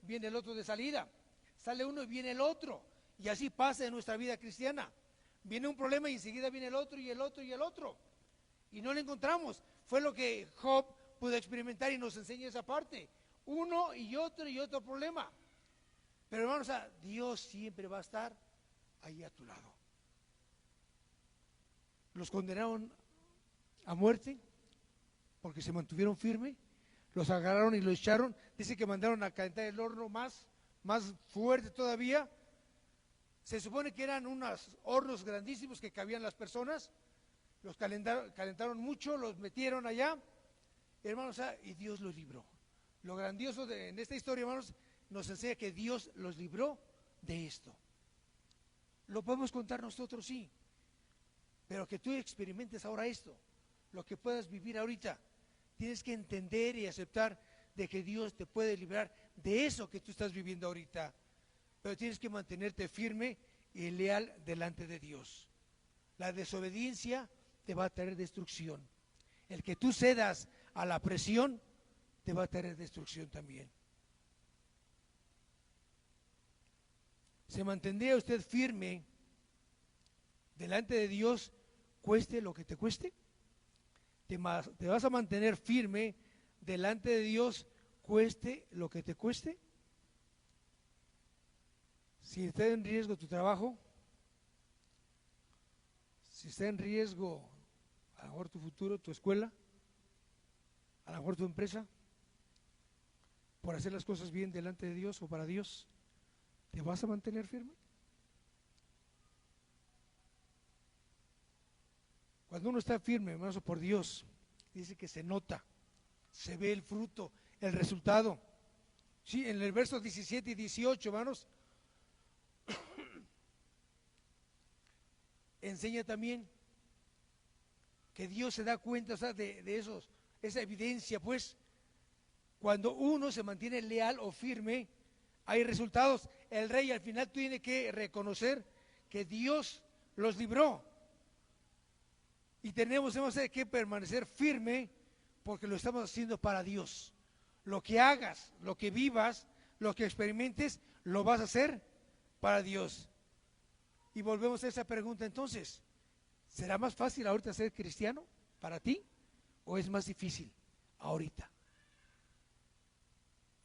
Speaker 1: viene el otro de salida. Sale uno y viene el otro. Y así pasa en nuestra vida cristiana. Viene un problema y enseguida viene el otro y el otro y el otro. Y no lo encontramos. Fue lo que Job pudo experimentar y nos enseña esa parte. Uno y otro problema. Pero hermanos, Dios siempre va a estar ahí a tu lado. Los condenaron a muerte porque se mantuvieron firmes. Los agarraron y los echaron. Dice que mandaron a calentar el horno más fuerte todavía. Se supone que eran unos hornos grandísimos que cabían las personas. Los calentaron mucho, los metieron allá, hermanos, y Dios los libró. Lo grandioso en esta historia, hermanos, nos enseña que Dios los libró de esto. Lo podemos contar nosotros, sí, pero que tú experimentes ahora esto, lo que puedas vivir ahorita, tienes que entender y aceptar de que Dios te puede librar de eso que tú estás viviendo ahorita, pero tienes que mantenerte firme y leal delante de Dios. La desobediencia te va a traer destrucción. El que tú cedas a la presión te va a traer destrucción también. ¿Se mantendría usted firme delante de Dios, cueste lo que te cueste? ¿Te vas a mantener firme delante de Dios, cueste lo que te cueste? Si está en riesgo tu trabajo, si está en riesgo a lo mejor tu futuro, tu escuela, a lo mejor tu empresa, por hacer las cosas bien delante de Dios o para Dios, ¿te vas a mantener firme? Cuando uno está firme, hermanos, por Dios, dice que se nota, se ve el fruto, el resultado. Sí, en el verso 17 y 18, hermanos, enseña también que Dios se da cuenta, o sea, de esa evidencia, pues, cuando uno se mantiene leal o firme, hay resultados. El rey al final tiene que reconocer que Dios los libró. Y tenemos que permanecer firme porque lo estamos haciendo para Dios. Lo que hagas, lo que vivas, lo que experimentes, lo vas a hacer para Dios. Y volvemos a esa pregunta entonces, ¿será más fácil ahorita ser cristiano para ti o es más difícil ahorita?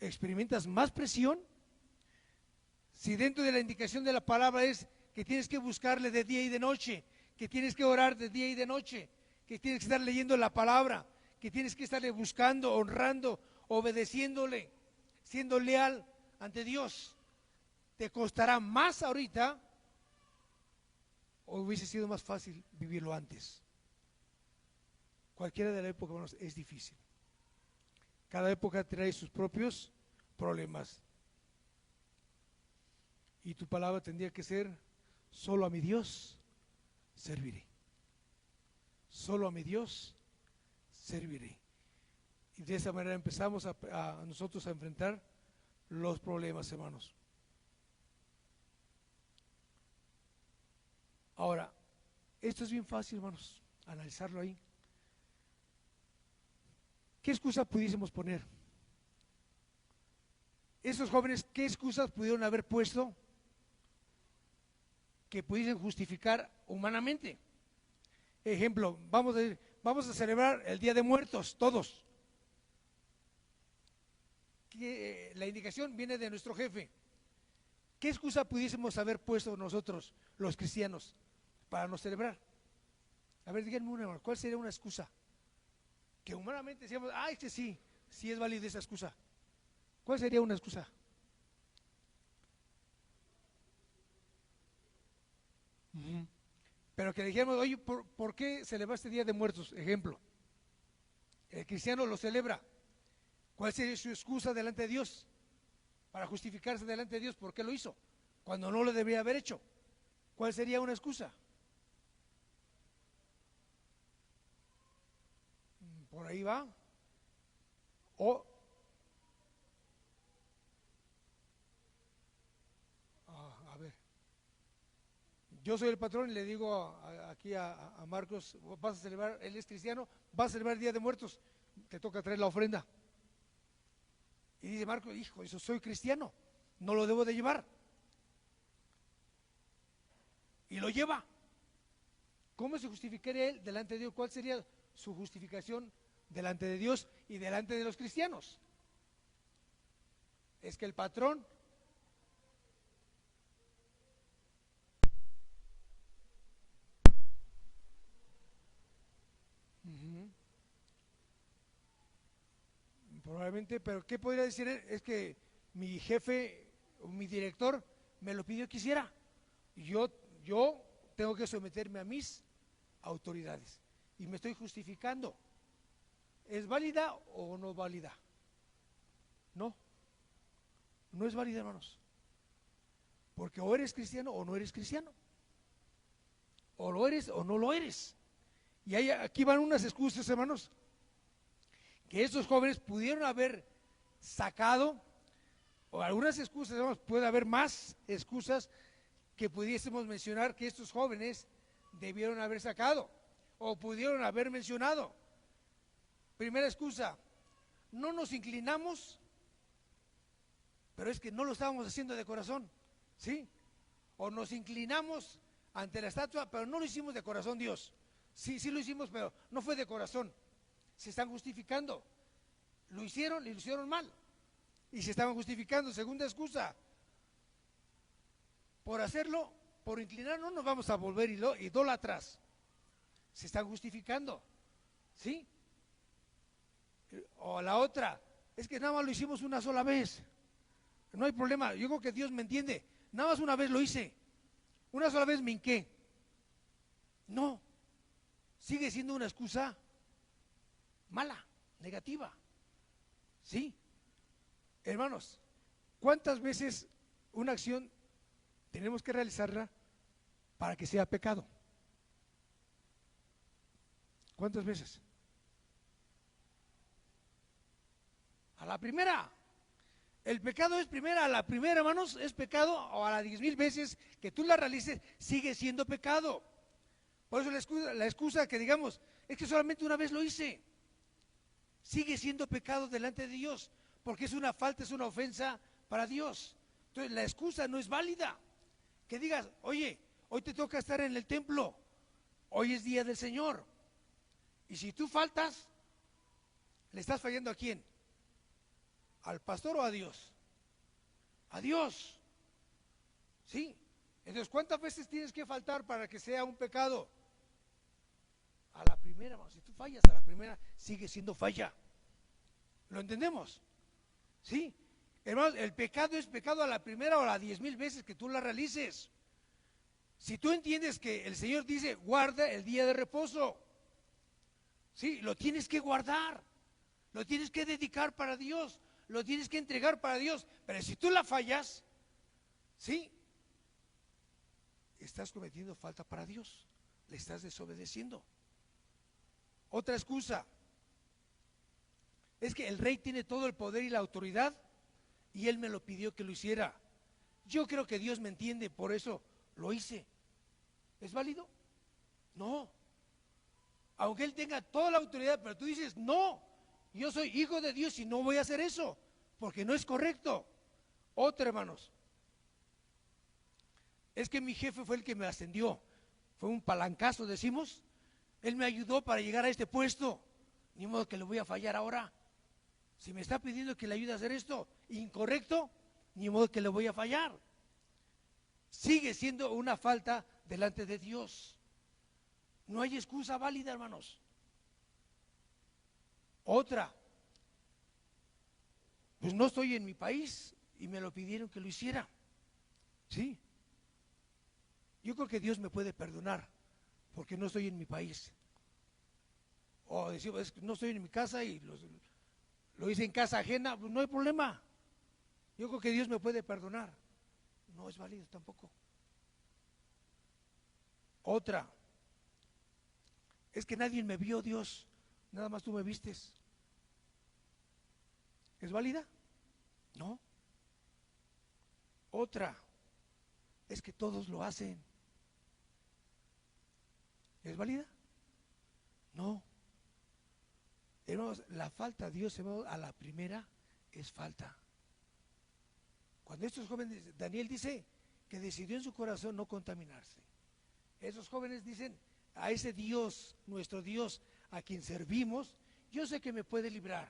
Speaker 1: ¿Experimentas más presión? Si dentro de la indicación de la palabra es que tienes que buscarle de día y de noche, que tienes que orar de día y de noche, que tienes que estar leyendo la palabra, que tienes que estarle buscando, honrando, obedeciéndole, siendo leal ante Dios, ¿te costará más ahorita o hubiese sido más fácil vivirlo antes? Cualquiera de la época, hermanos, es difícil. Cada época trae sus propios problemas. Y tu palabra tendría que ser: solo a mi Dios serviré. Solo a mi Dios serviré. Y de esa manera empezamos a nosotros a enfrentar los problemas, hermanos. Ahora, esto es bien fácil, hermanos, analizarlo ahí. ¿Qué excusa pudiésemos poner? Esos jóvenes, ¿qué excusas pudieron haber puesto que pudiesen justificar humanamente? Ejemplo, vamos a celebrar el Día de Muertos, todos. La indicación viene de nuestro jefe. ¿Qué excusa pudiésemos haber puesto nosotros, los cristianos, para no celebrar? A ver, díganme una, ¿cuál sería una excusa? Que humanamente decíamos, sí es válida esa excusa. ¿Cuál sería una excusa? Pero que dijéramos, oye, ¿por qué celebrar este Día de Muertos? Ejemplo, el cristiano lo celebra. ¿Cuál sería su excusa delante de Dios? Para justificarse delante de Dios, ¿por qué lo hizo? Cuando no lo debería haber hecho. ¿Cuál sería una excusa? Por ahí va. A ver, yo soy el patrón y le digo aquí a Marcos, vas a celebrar, él es cristiano, vas a celebrar el Día de Muertos, te toca traer la ofrenda. Y dice Marcos, hijo, eso soy cristiano, no lo debo de llevar. Y lo lleva. ¿Cómo se justificaría él delante de Dios? ¿Cuál sería su justificación delante de Dios y delante de los cristianos? Es que el patrón probablemente, pero ¿qué podría decir él? Es que mi jefe o mi director me lo pidió que hiciera. Yo tengo que someterme a mis autoridades y me estoy justificando. ¿Es válida o no válida? No, no es válida, hermanos. Porque o eres cristiano o no eres cristiano. O lo eres o no lo eres. Y aquí van unas excusas, hermanos, que estos jóvenes pudieron haber sacado, o algunas excusas, hermanos, puede haber más excusas que pudiésemos mencionar que estos jóvenes debieron haber sacado o pudieron haber mencionado. Primera excusa, no nos inclinamos, pero es que no lo estábamos haciendo de corazón, ¿sí? O nos inclinamos ante la estatua, pero no lo hicimos de corazón, Dios. Sí lo hicimos, pero no fue de corazón. Se están justificando. Lo hicieron y lo hicieron mal. Y se estaban justificando. Segunda excusa, por hacerlo, por inclinar, no nos vamos a volver idólatras. Se están justificando, ¿sí? O la otra, es que nada más lo hicimos una sola vez. No hay problema, yo creo que Dios me entiende. Nada más una vez lo hice. Una sola vez me hinqué. No, sigue siendo una excusa mala, negativa. ¿Sí? Hermanos, ¿cuántas veces una acción tenemos que realizarla para que sea pecado? ¿Cuántas veces? A la primera. El pecado es primera, a la primera, hermanos, es pecado, o a las 10,000 veces que tú la realices, sigue siendo pecado. Por eso la excusa que digamos, es que solamente una vez lo hice, sigue siendo pecado delante de Dios, porque es una falta, es una ofensa para Dios. Entonces la excusa no es válida. Que digas, oye, hoy te toca estar en el templo, hoy es día del Señor, y si tú faltas, ¿le estás fallando a quién? ¿Al pastor o a Dios? A Dios. ¿Sí? Entonces, ¿cuántas veces tienes que faltar para que sea un pecado? A la primera, hermano. Si tú fallas a la primera, sigue siendo falla. ¿Lo entendemos? ¿Sí? Hermanos, el pecado es pecado a la primera o a las 10,000 veces que tú la realices. Si tú entiendes que el Señor dice, guarda el día de reposo, ¿sí? Lo tienes que guardar, lo tienes que dedicar para Dios, lo tienes que entregar para Dios. Pero si tú la fallas, ¿sí? Estás cometiendo falta para Dios, le estás desobedeciendo. Otra excusa es que el rey tiene todo el poder y la autoridad y él me lo pidió que lo hiciera. Yo creo que Dios me entiende, por eso lo hice. ¿Es válido? No. Aunque él tenga toda la autoridad, pero tú dices, no, yo soy hijo de Dios y no voy a hacer eso, porque no es correcto. Otra, hermanos, es que mi jefe fue el que me ascendió, fue un palancazo, decimos. Él me ayudó para llegar a este puesto, ni modo que le voy a fallar ahora. Si me está pidiendo que le ayude a hacer esto incorrecto, ni modo que le voy a fallar. Sigue siendo una falta delante de Dios. No hay excusa válida, hermanos. Otra, pues no estoy en mi país y me lo pidieron que lo hiciera. Sí. Yo creo que Dios me puede perdonar porque no estoy en mi país. O decimos, es que no estoy en mi casa y lo hice en casa ajena, pues no hay problema. Yo creo que Dios me puede perdonar. No es válido tampoco. Otra, es que nadie me vio, Dios, nada más tú me vistes. ¿Es válida? No. Otra, es que todos lo hacen. ¿Es válida? No. Hermanos, la falta, Dios, hermanos, a la primera es falta. Cuando estos jóvenes, Daniel dice que decidió en su corazón no contaminarse. Esos jóvenes dicen, a ese Dios, nuestro Dios, a quien servimos, yo sé que me puede librar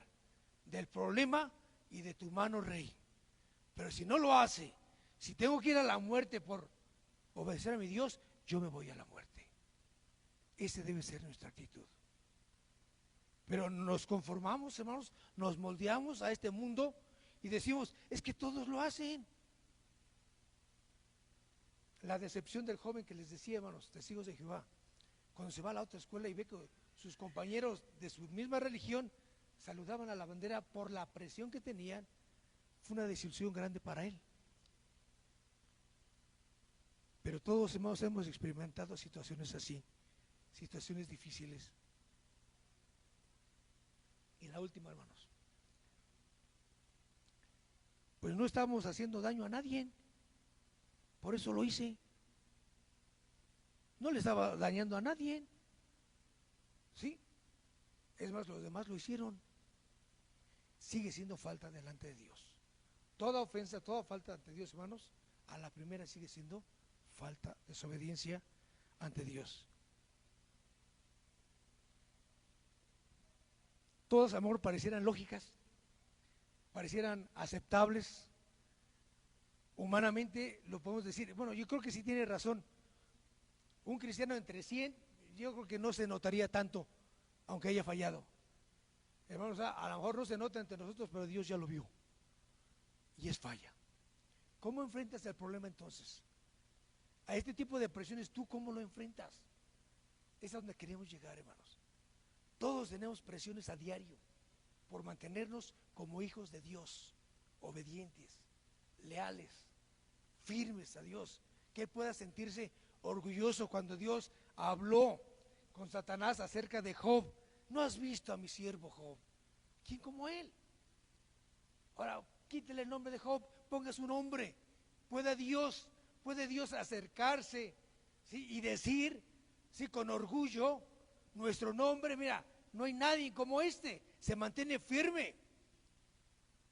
Speaker 1: del problema y de tu mano, rey. Pero si no lo hace, si tengo que ir a la muerte por obedecer a mi Dios, yo me voy a la muerte. Esa debe ser nuestra actitud. Pero nos conformamos, hermanos, nos moldeamos a este mundo y decimos, es que todos lo hacen. La decepción del joven que les decía, hermanos, testigos de Jehová, cuando se va a la otra escuela y ve que sus compañeros de su misma religión saludaban a la bandera por la presión que tenían, fue una desilusión grande para él. Pero todos, hermanos, hemos experimentado situaciones así, situaciones difíciles. Y la última, hermanos, pues no estábamos haciendo daño a nadie, por eso lo hice. No le estaba dañando a nadie, ¿sí? Es más, los demás lo hicieron. Sigue siendo falta delante de Dios. Toda ofensa, toda falta ante Dios, hermanos, a la primera sigue siendo falta, desobediencia ante Dios. Todas, amor, parecieran lógicas, parecieran aceptables. Humanamente lo podemos decir, bueno, yo creo que sí tiene razón. Un cristiano entre 100, yo creo que no se notaría tanto, aunque haya fallado. Hermanos, a lo mejor no se nota entre nosotros, pero Dios ya lo vio. Y es falla. ¿Cómo enfrentas el problema entonces? A este tipo de presiones, ¿tú cómo lo enfrentas? Es a donde queremos llegar, hermanos. Todos tenemos presiones a diario por mantenernos como hijos de Dios, obedientes, leales, firmes a Dios, que Él pueda sentirse orgulloso cuando Dios habló con Satanás acerca de Job. ¿No has visto a mi siervo Job? ¿Quién como él? Ahora, quítele el nombre de Job, ponga su nombre. Puede Dios acercarse, ¿sí? Y decir, ¿sí? Con orgullo, nuestro nombre, mira, no hay nadie como este, se mantiene firme.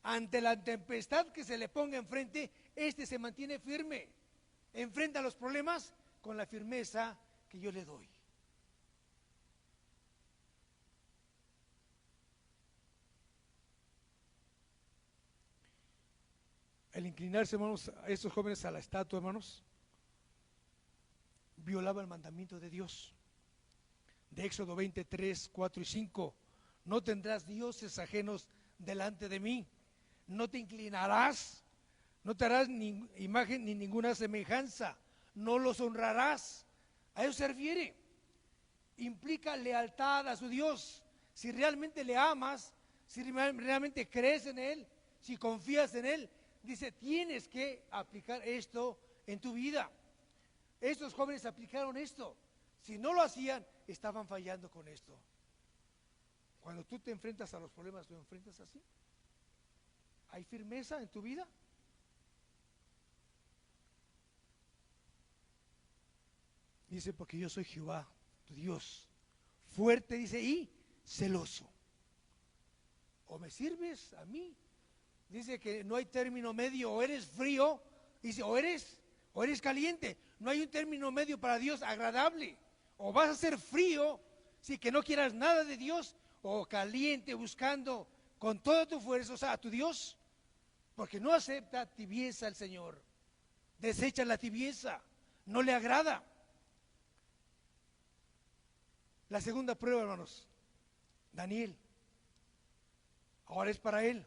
Speaker 1: Ante la tempestad que se le ponga enfrente, este se mantiene firme. Enfrenta los problemas con la firmeza que yo le doy. al inclinarse, hermanos, a estos jóvenes a la estatua, hermanos, violaba el mandamiento de Dios. De Éxodo 23, 4 y 5, no tendrás dioses ajenos delante de mí, no te inclinarás, no te harás ni imagen ni ninguna semejanza, no los honrarás. A eso se refiere. Implica lealtad a su Dios. Si realmente le amas, si realmente crees en Él, si confías en Él, dice, tienes que aplicar esto en tu vida. Estos jóvenes aplicaron esto. Si no lo hacían, estaban fallando con esto. Cuando tú te enfrentas a los problemas, ¿lo enfrentas así? ¿Hay firmeza en tu vida? Dice, porque yo soy Jehová, tu Dios, fuerte, dice, y celoso. O me sirves a mí. Dice que no hay término medio, o eres frío, dice, o eres caliente. No hay un término medio para Dios agradable. O vas a ser frío, si que no quieras nada de Dios, o caliente buscando con toda tu fuerza, o sea, a tu Dios, porque no acepta tibieza el Señor. Desecha la tibieza, no le agrada. La segunda prueba, hermanos, Daniel. Ahora es para él.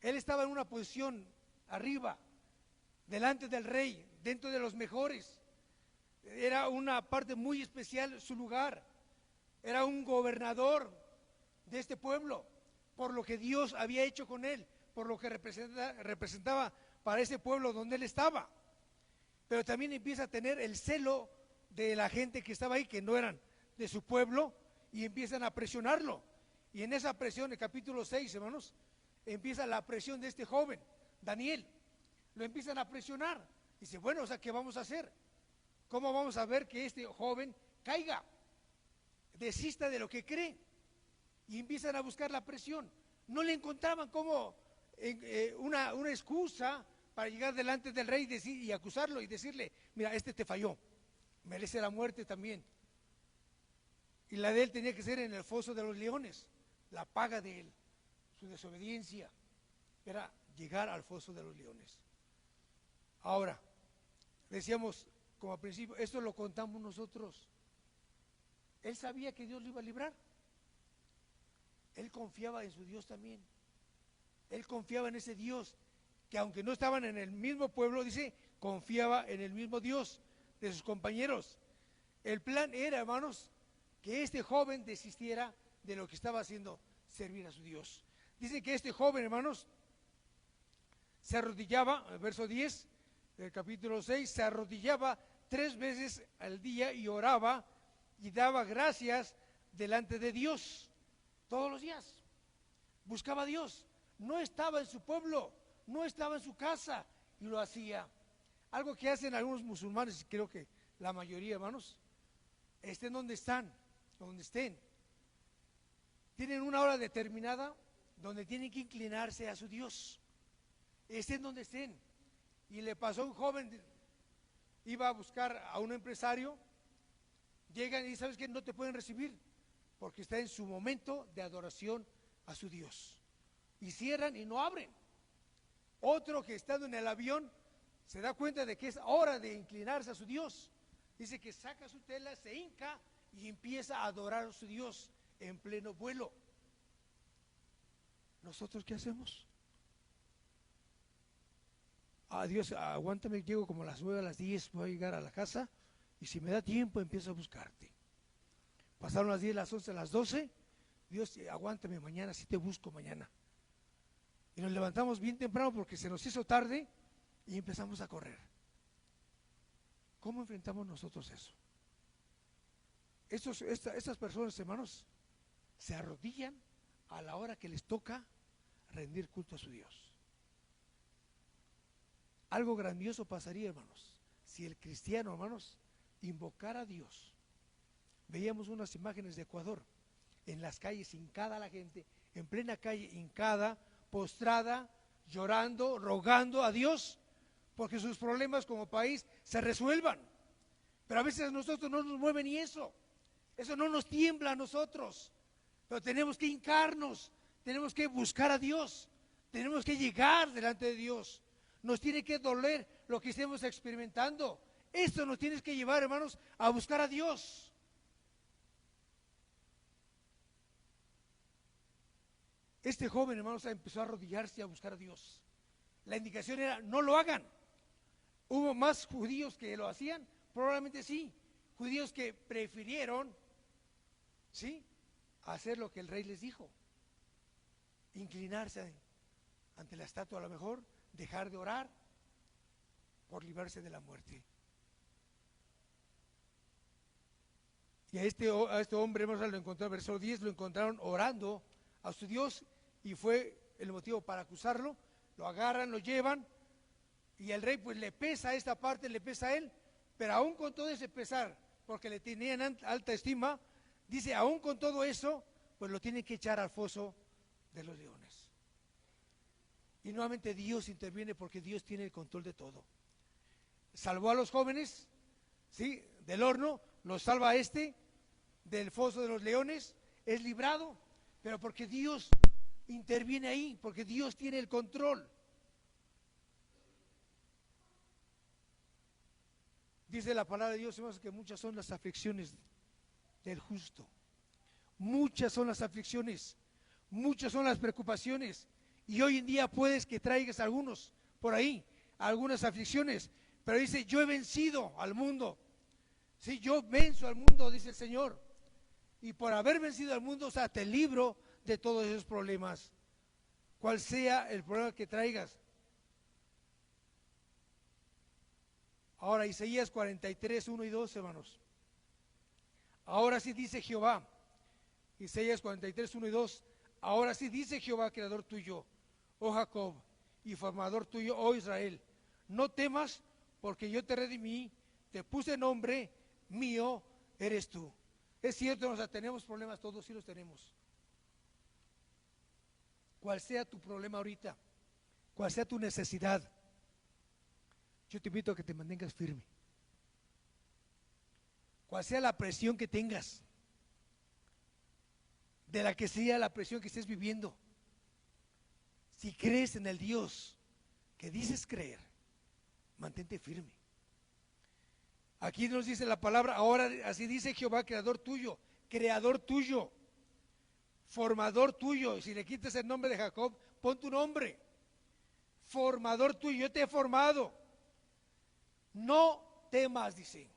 Speaker 1: Él estaba en una posición arriba, delante del rey, dentro de los mejores. Era una parte muy especial su lugar. Era un gobernador de este pueblo, por lo que Dios había hecho con él, por lo que representaba para ese pueblo donde él estaba. Pero también empieza a tener el celo de la gente que estaba ahí, que no eran de su pueblo, y empiezan a presionarlo. Y en esa presión, el capítulo 6, hermanos, empieza la presión de este joven, Daniel. Lo empiezan a presionar. Dice, bueno, o sea, ¿qué vamos a hacer? ¿Cómo vamos a ver que este joven caiga? Desista de lo que cree. Y empiezan a buscar la presión. No le encontraban como una excusa para llegar delante del rey y acusarlo y decirle, mira, este te falló, merece la muerte también. Y la de él tenía que ser en el foso de los leones. La paga de él, su desobediencia, era llegar al foso de los leones. Ahora, decíamos como al principio, esto lo contamos nosotros. Él sabía que Dios lo iba a librar. Él confiaba en su Dios también. Él confiaba en ese Dios, que aunque no estaban en el mismo pueblo, dice, confiaba en el mismo Dios de sus compañeros. El plan era, hermanos, que este joven desistiera de lo que estaba haciendo, servir a su Dios. Dice que este joven, hermanos, se arrodillaba, el verso 10 del capítulo 6, se arrodillaba 3 veces al día y oraba y daba gracias delante de Dios todos los días. Buscaba a Dios. No estaba en su pueblo, no estaba en su casa, y lo hacía. Algo que hacen algunos musulmanes, creo que la mayoría, hermanos, estén donde están, donde estén, tienen una hora determinada donde tienen que inclinarse a su Dios, estén donde estén. Y le pasó a un joven, iba a buscar a un empresario, llegan y sabes que no te pueden recibir porque está en su momento de adoración a su Dios, y cierran y no abren. Otro que estando en el avión se da cuenta de que es hora de inclinarse a su Dios, dice que saca su tela, se hinca y empieza a adorar a su Dios en pleno vuelo. ¿Nosotros qué hacemos? Dios, aguántame, llego como a las 9, a las 10, voy a llegar a la casa, y si me da tiempo empiezo a buscarte. Pasaron las 10, las 11, las 12, Dios, aguántame, mañana sí te busco mañana. Y nos levantamos bien temprano porque se nos hizo tarde y empezamos a correr. ¿Cómo enfrentamos nosotros eso? Estas personas, hermanos, se arrodillan a la hora que les toca rendir culto a su Dios. Algo grandioso pasaría, hermanos, si el cristiano, hermanos, invocara a Dios. Veíamos unas imágenes de Ecuador, en las calles hincada la gente, en plena calle hincada, postrada, llorando, rogando a Dios, porque sus problemas como país se resuelvan. Pero a veces a nosotros no nos mueve ni eso no nos tiembla a nosotros, pero tenemos que hincarnos, tenemos que buscar a Dios, tenemos que llegar delante de Dios, nos tiene que doler lo que estemos experimentando. Esto nos tiene que llevar, hermanos, a buscar a Dios. Este joven, hermanos, empezó a arrodillarse y a buscar a Dios. La indicación era, no lo hagan. ¿Hubo más judíos que lo hacían? Probablemente sí. Judíos que prefirieron, ¿sí?, hacer lo que el rey les dijo. Inclinarse ante la estatua, a lo mejor, dejar de orar por librarse de la muerte. Y a este hombre, hermanos, lo encontraron, verso 10, lo encontraron orando a su Dios, y fue el motivo para acusarlo. Lo agarran, lo llevan, y el rey pues le pesa esta parte, le pesa a él, pero aún con todo ese pesar, porque le tenían alta estima, dice, aún con todo eso, pues lo tienen que echar al foso de los leones. Y nuevamente Dios interviene, porque Dios tiene el control de todo. Salvó a los jóvenes, ¿sí?, del horno, los salva a del foso de los leones, es librado, pero porque Dios interviene ahí, porque Dios tiene el control. Dice la palabra de Dios, hermanos, que muchas son las aflicciones del justo. Muchas son las aflicciones, muchas son las preocupaciones, y hoy en día puedes que traigas algunos por ahí, algunas aflicciones, pero dice, yo he vencido al mundo. Sí, yo venzo al mundo, dice el Señor, y por haber vencido al mundo, o sea, te libro de todos esos problemas, cual sea el problema que traigas. Ahora, Isaías 43, 1 y 2, hermanos. Ahora sí dice Jehová, Isaías 43, 1 y 2, ahora sí dice Jehová, creador tuyo, oh Jacob, y formador tuyo, oh Israel, no temas, porque yo te redimí, te puse nombre, mío eres tú. Es cierto, tenemos problemas, todos sí los tenemos. Cual sea tu problema ahorita, cual sea tu necesidad, yo te invito a que te mantengas firme. Cual sea la presión que tengas, de la que sea la presión que estés viviendo, si crees en el Dios que dices creer, mantente firme. Aquí nos dice la palabra, ahora así dice Jehová, creador tuyo, formador tuyo. Si le quitas el nombre de Jacob, pon tu nombre, formador tuyo, yo te he formado. No temas, dice.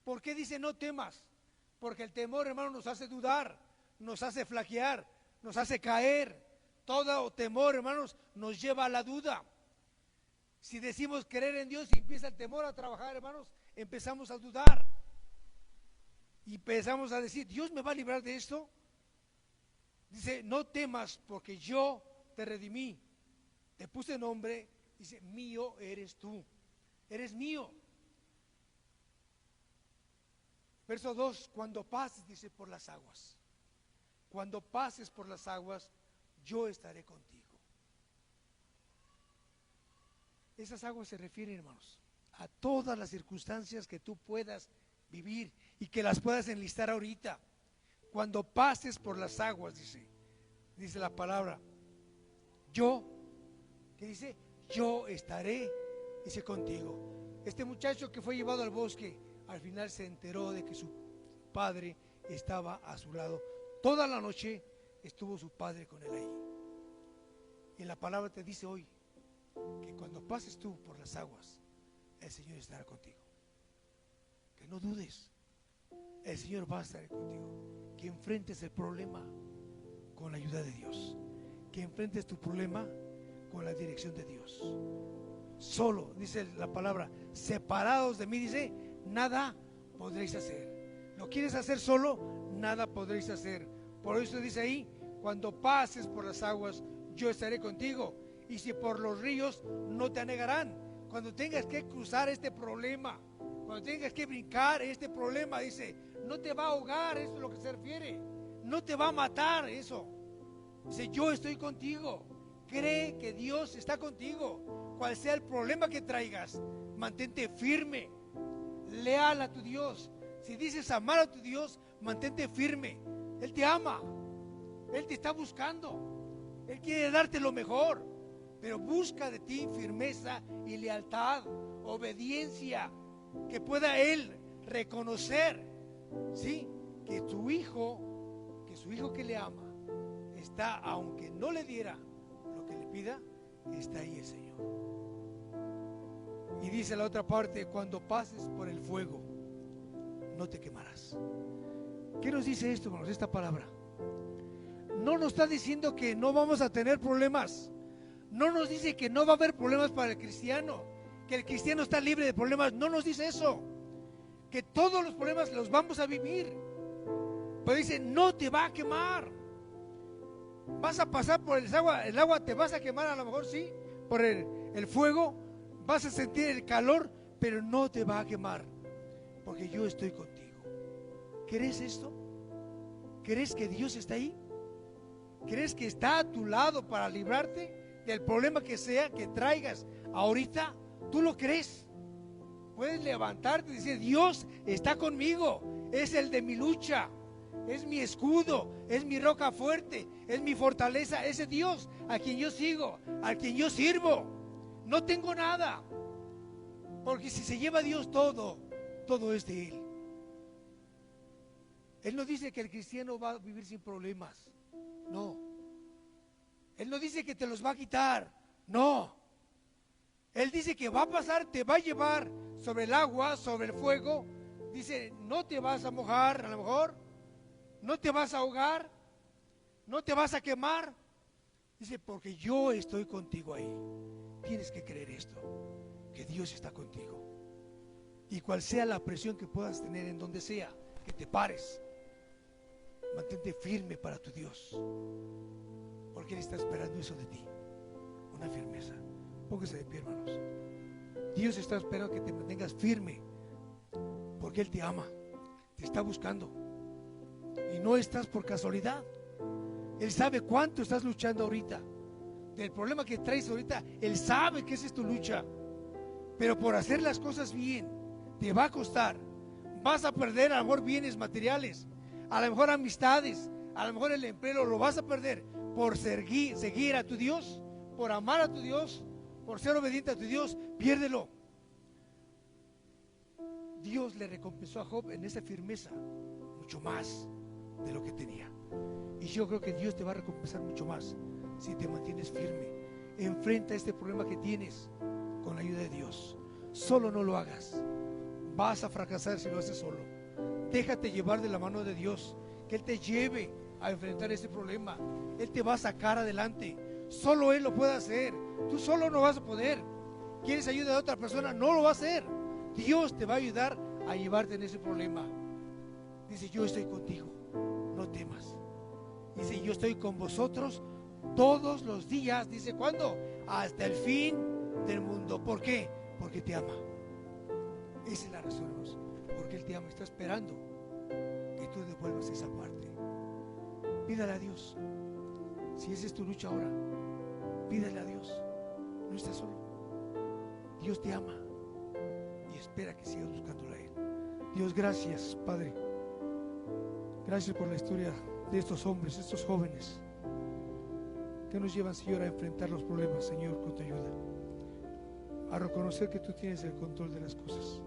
Speaker 1: ¿Por qué dice no temas? Porque el temor, hermano, nos hace dudar, nos hace flaquear, nos hace caer. Todo temor, hermanos, nos lleva a la duda. Si decimos creer en Dios y empieza el temor a trabajar, hermanos, empezamos a dudar y empezamos a decir, ¿Dios me va a librar de esto? Dice, no temas, porque yo te redimí, te puse nombre, dice, mío eres tú, eres mío. Verso 2, cuando pases, dice, por las aguas, cuando pases por las aguas, yo estaré contigo. Esas aguas se refieren, hermanos, a todas las circunstancias que tú puedas vivir y que las puedas enlistar ahorita. Cuando pases por las aguas, dice la palabra, yo, ¿qué dice? Yo estaré, dice, contigo. Este muchacho que fue llevado al bosque, al final se enteró de que su padre estaba a su lado. Toda la noche estuvo su padre con él ahí. Y la palabra te dice hoy que cuando pases tú por las aguas, el Señor estará contigo. Que no dudes, el Señor va a estar contigo. Que enfrentes el problema con la ayuda de Dios, que enfrentes tu problema con la dirección de Dios. Solo, dice la palabra, separados de mí, dice, nada podréis hacer. ¿Lo quieres hacer solo? Nada podréis hacer. Por eso dice ahí, cuando pases por las aguas, yo estaré contigo. Y si por los ríos, no te anegarán. Cuando tengas que cruzar este problema, cuando tengas que brincar este problema, dice, no te va a ahogar, eso es lo que se refiere. No te va a matar, eso. Dice, yo estoy contigo. Cree que Dios está contigo. Cual sea el problema que traigas, mantente firme, leal a tu Dios. Si dices amar a tu Dios, mantente firme. Él te ama, Él te está buscando, Él quiere darte lo mejor. pero busca de ti firmeza y lealtad, obediencia, que pueda él reconocer, ¿sí?, que su hijo que le ama está, aunque no le diera lo que le pida, está ahí el Señor. Y dice la otra parte: cuando pases por el fuego, no te quemarás. ¿Qué nos dice esto, hermanos, esta palabra? No nos está diciendo que no vamos a tener problemas. No nos dice que no va a haber problemas para el cristiano, que el cristiano está libre de problemas. No nos dice eso, que todos los problemas los vamos a vivir. Pero dice: no te va a quemar. Vas a pasar por el agua te vas a quemar, a lo mejor sí, por el fuego, vas a sentir el calor, pero no te va a quemar, porque yo estoy contigo. ¿Crees esto? ¿Crees que Dios está ahí? ¿Crees que está a tu lado para librarte del problema que sea que traigas ahorita? ¿Tú lo crees? Puedes levantarte y decir: Dios está conmigo, es el de mi lucha, es mi escudo, es mi roca fuerte, es mi fortaleza, ese Dios a quien yo sigo, a quien yo sirvo. No tengo nada, porque si se lleva a Dios todo es de Él. Él no dice que el cristiano va a vivir sin problemas, no. Él no dice que te los va a quitar, no. Él dice que va a pasar, te va a llevar sobre el agua, sobre el fuego. Dice: no te vas a mojar, a lo mejor no te vas a ahogar, no te vas a quemar. Dice: porque yo estoy contigo ahí. Tienes que creer esto, que Dios está contigo. Y cual sea la presión que puedas tener en donde sea, que te pares, mantente firme para tu Dios, porque Él está esperando eso de ti, una firmeza. Póngase de pie, hermanos. Dios está esperando que te mantengas firme, porque Él te ama, te está buscando, y no estás por casualidad. Él sabe cuánto estás luchando ahorita, del problema que traes ahorita. Él sabe que esa es tu lucha, pero por hacer las cosas bien te va a costar. Vas a perder a lo mejor bienes materiales, a lo mejor amistades, a lo mejor el empleo lo vas a perder por seguir a tu Dios, por amar a tu Dios, por ser obediente a tu Dios. Piérdelo. Dios le recompensó a Job en esa firmeza mucho más de lo que tenía, y yo creo que Dios te va a recompensar mucho más si te mantienes firme. Enfrenta este problema que tienes con la ayuda de Dios. Solo no lo hagas, vas a fracasar si lo haces solo. Déjate llevar de la mano de Dios, que Él te lleve a enfrentar este problema. Él te va a sacar adelante. Solo Él lo puede hacer, tú solo no vas a poder. ¿Quieres ayuda de otra persona? No lo va a hacer. Dios te va a ayudar a llevarte en ese problema. Dice: yo estoy contigo, no temas. Dice: yo estoy con vosotros todos los días. Dice: ¿cuándo? Hasta el fin del mundo. ¿Por qué? Porque te ama. Esa es la razón, hermanos. Porque Él te ama, está esperando que tú devuelvas esa parte. Pídale a Dios. Si esa es tu lucha ahora, pídale a Dios. No estás solo. Dios te ama y espera que sigas buscándolo a Él. Dios, gracias, Padre. Gracias por la historia de estos hombres, estos jóvenes que nos llevan, Señor, a enfrentar los problemas, Señor, con tu ayuda, a reconocer que tú tienes el control de las cosas,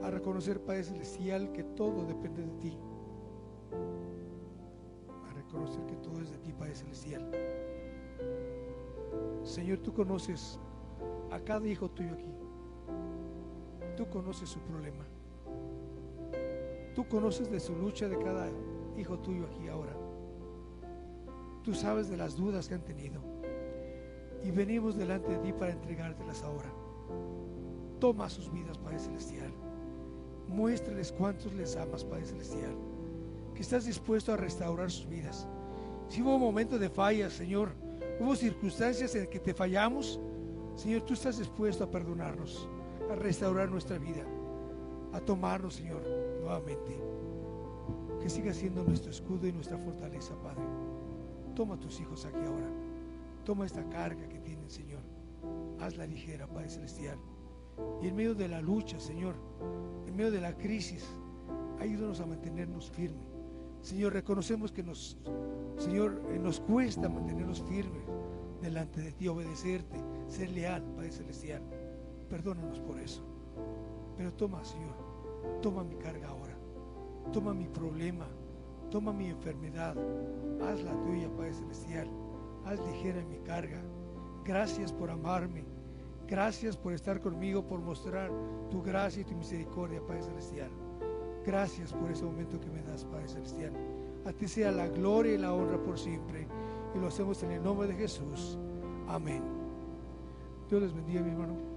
Speaker 1: a reconocer, Padre Celestial, que todo depende de ti, a reconocer que todo es de ti, Padre Celestial. Señor, tú conoces a cada hijo tuyo aquí, tú conoces su problema, tú conoces de su lucha de cada hijo tuyo aquí ahora. Tú sabes de las dudas que han tenido, y venimos delante de ti para entregártelas ahora. Toma sus vidas, Padre Celestial. Muéstrales cuántos les amas, Padre Celestial, que estás dispuesto a restaurar sus vidas. Si hubo momentos de fallas, Señor, hubo circunstancias en que te fallamos, Señor, tú estás dispuesto a perdonarnos, a restaurar nuestra vida, a tomarnos, Señor, nuevamente. Que siga siendo nuestro escudo y nuestra fortaleza, Padre. Toma a tus hijos aquí ahora. Toma esta carga que tienen, Señor. Hazla ligera, Padre Celestial. Y en medio de la lucha, Señor, en medio de la crisis, ayúdanos a mantenernos firmes. Señor, reconocemos que Señor, nos cuesta mantenernos firmes delante de ti, obedecerte, ser leal, Padre Celestial. Perdónanos por eso. Pero toma, Señor, toma mi carga ahora, toma mi problema, toma mi enfermedad, haz la tuya, Padre Celestial, haz ligera mi carga. Gracias por amarme, gracias por estar conmigo, por mostrar tu gracia y tu misericordia, Padre Celestial. Gracias por ese momento que me das, Padre Celestial. A ti sea la gloria y la honra por siempre, y lo hacemos en el nombre de Jesús. Amén. Dios les bendiga, mi hermano.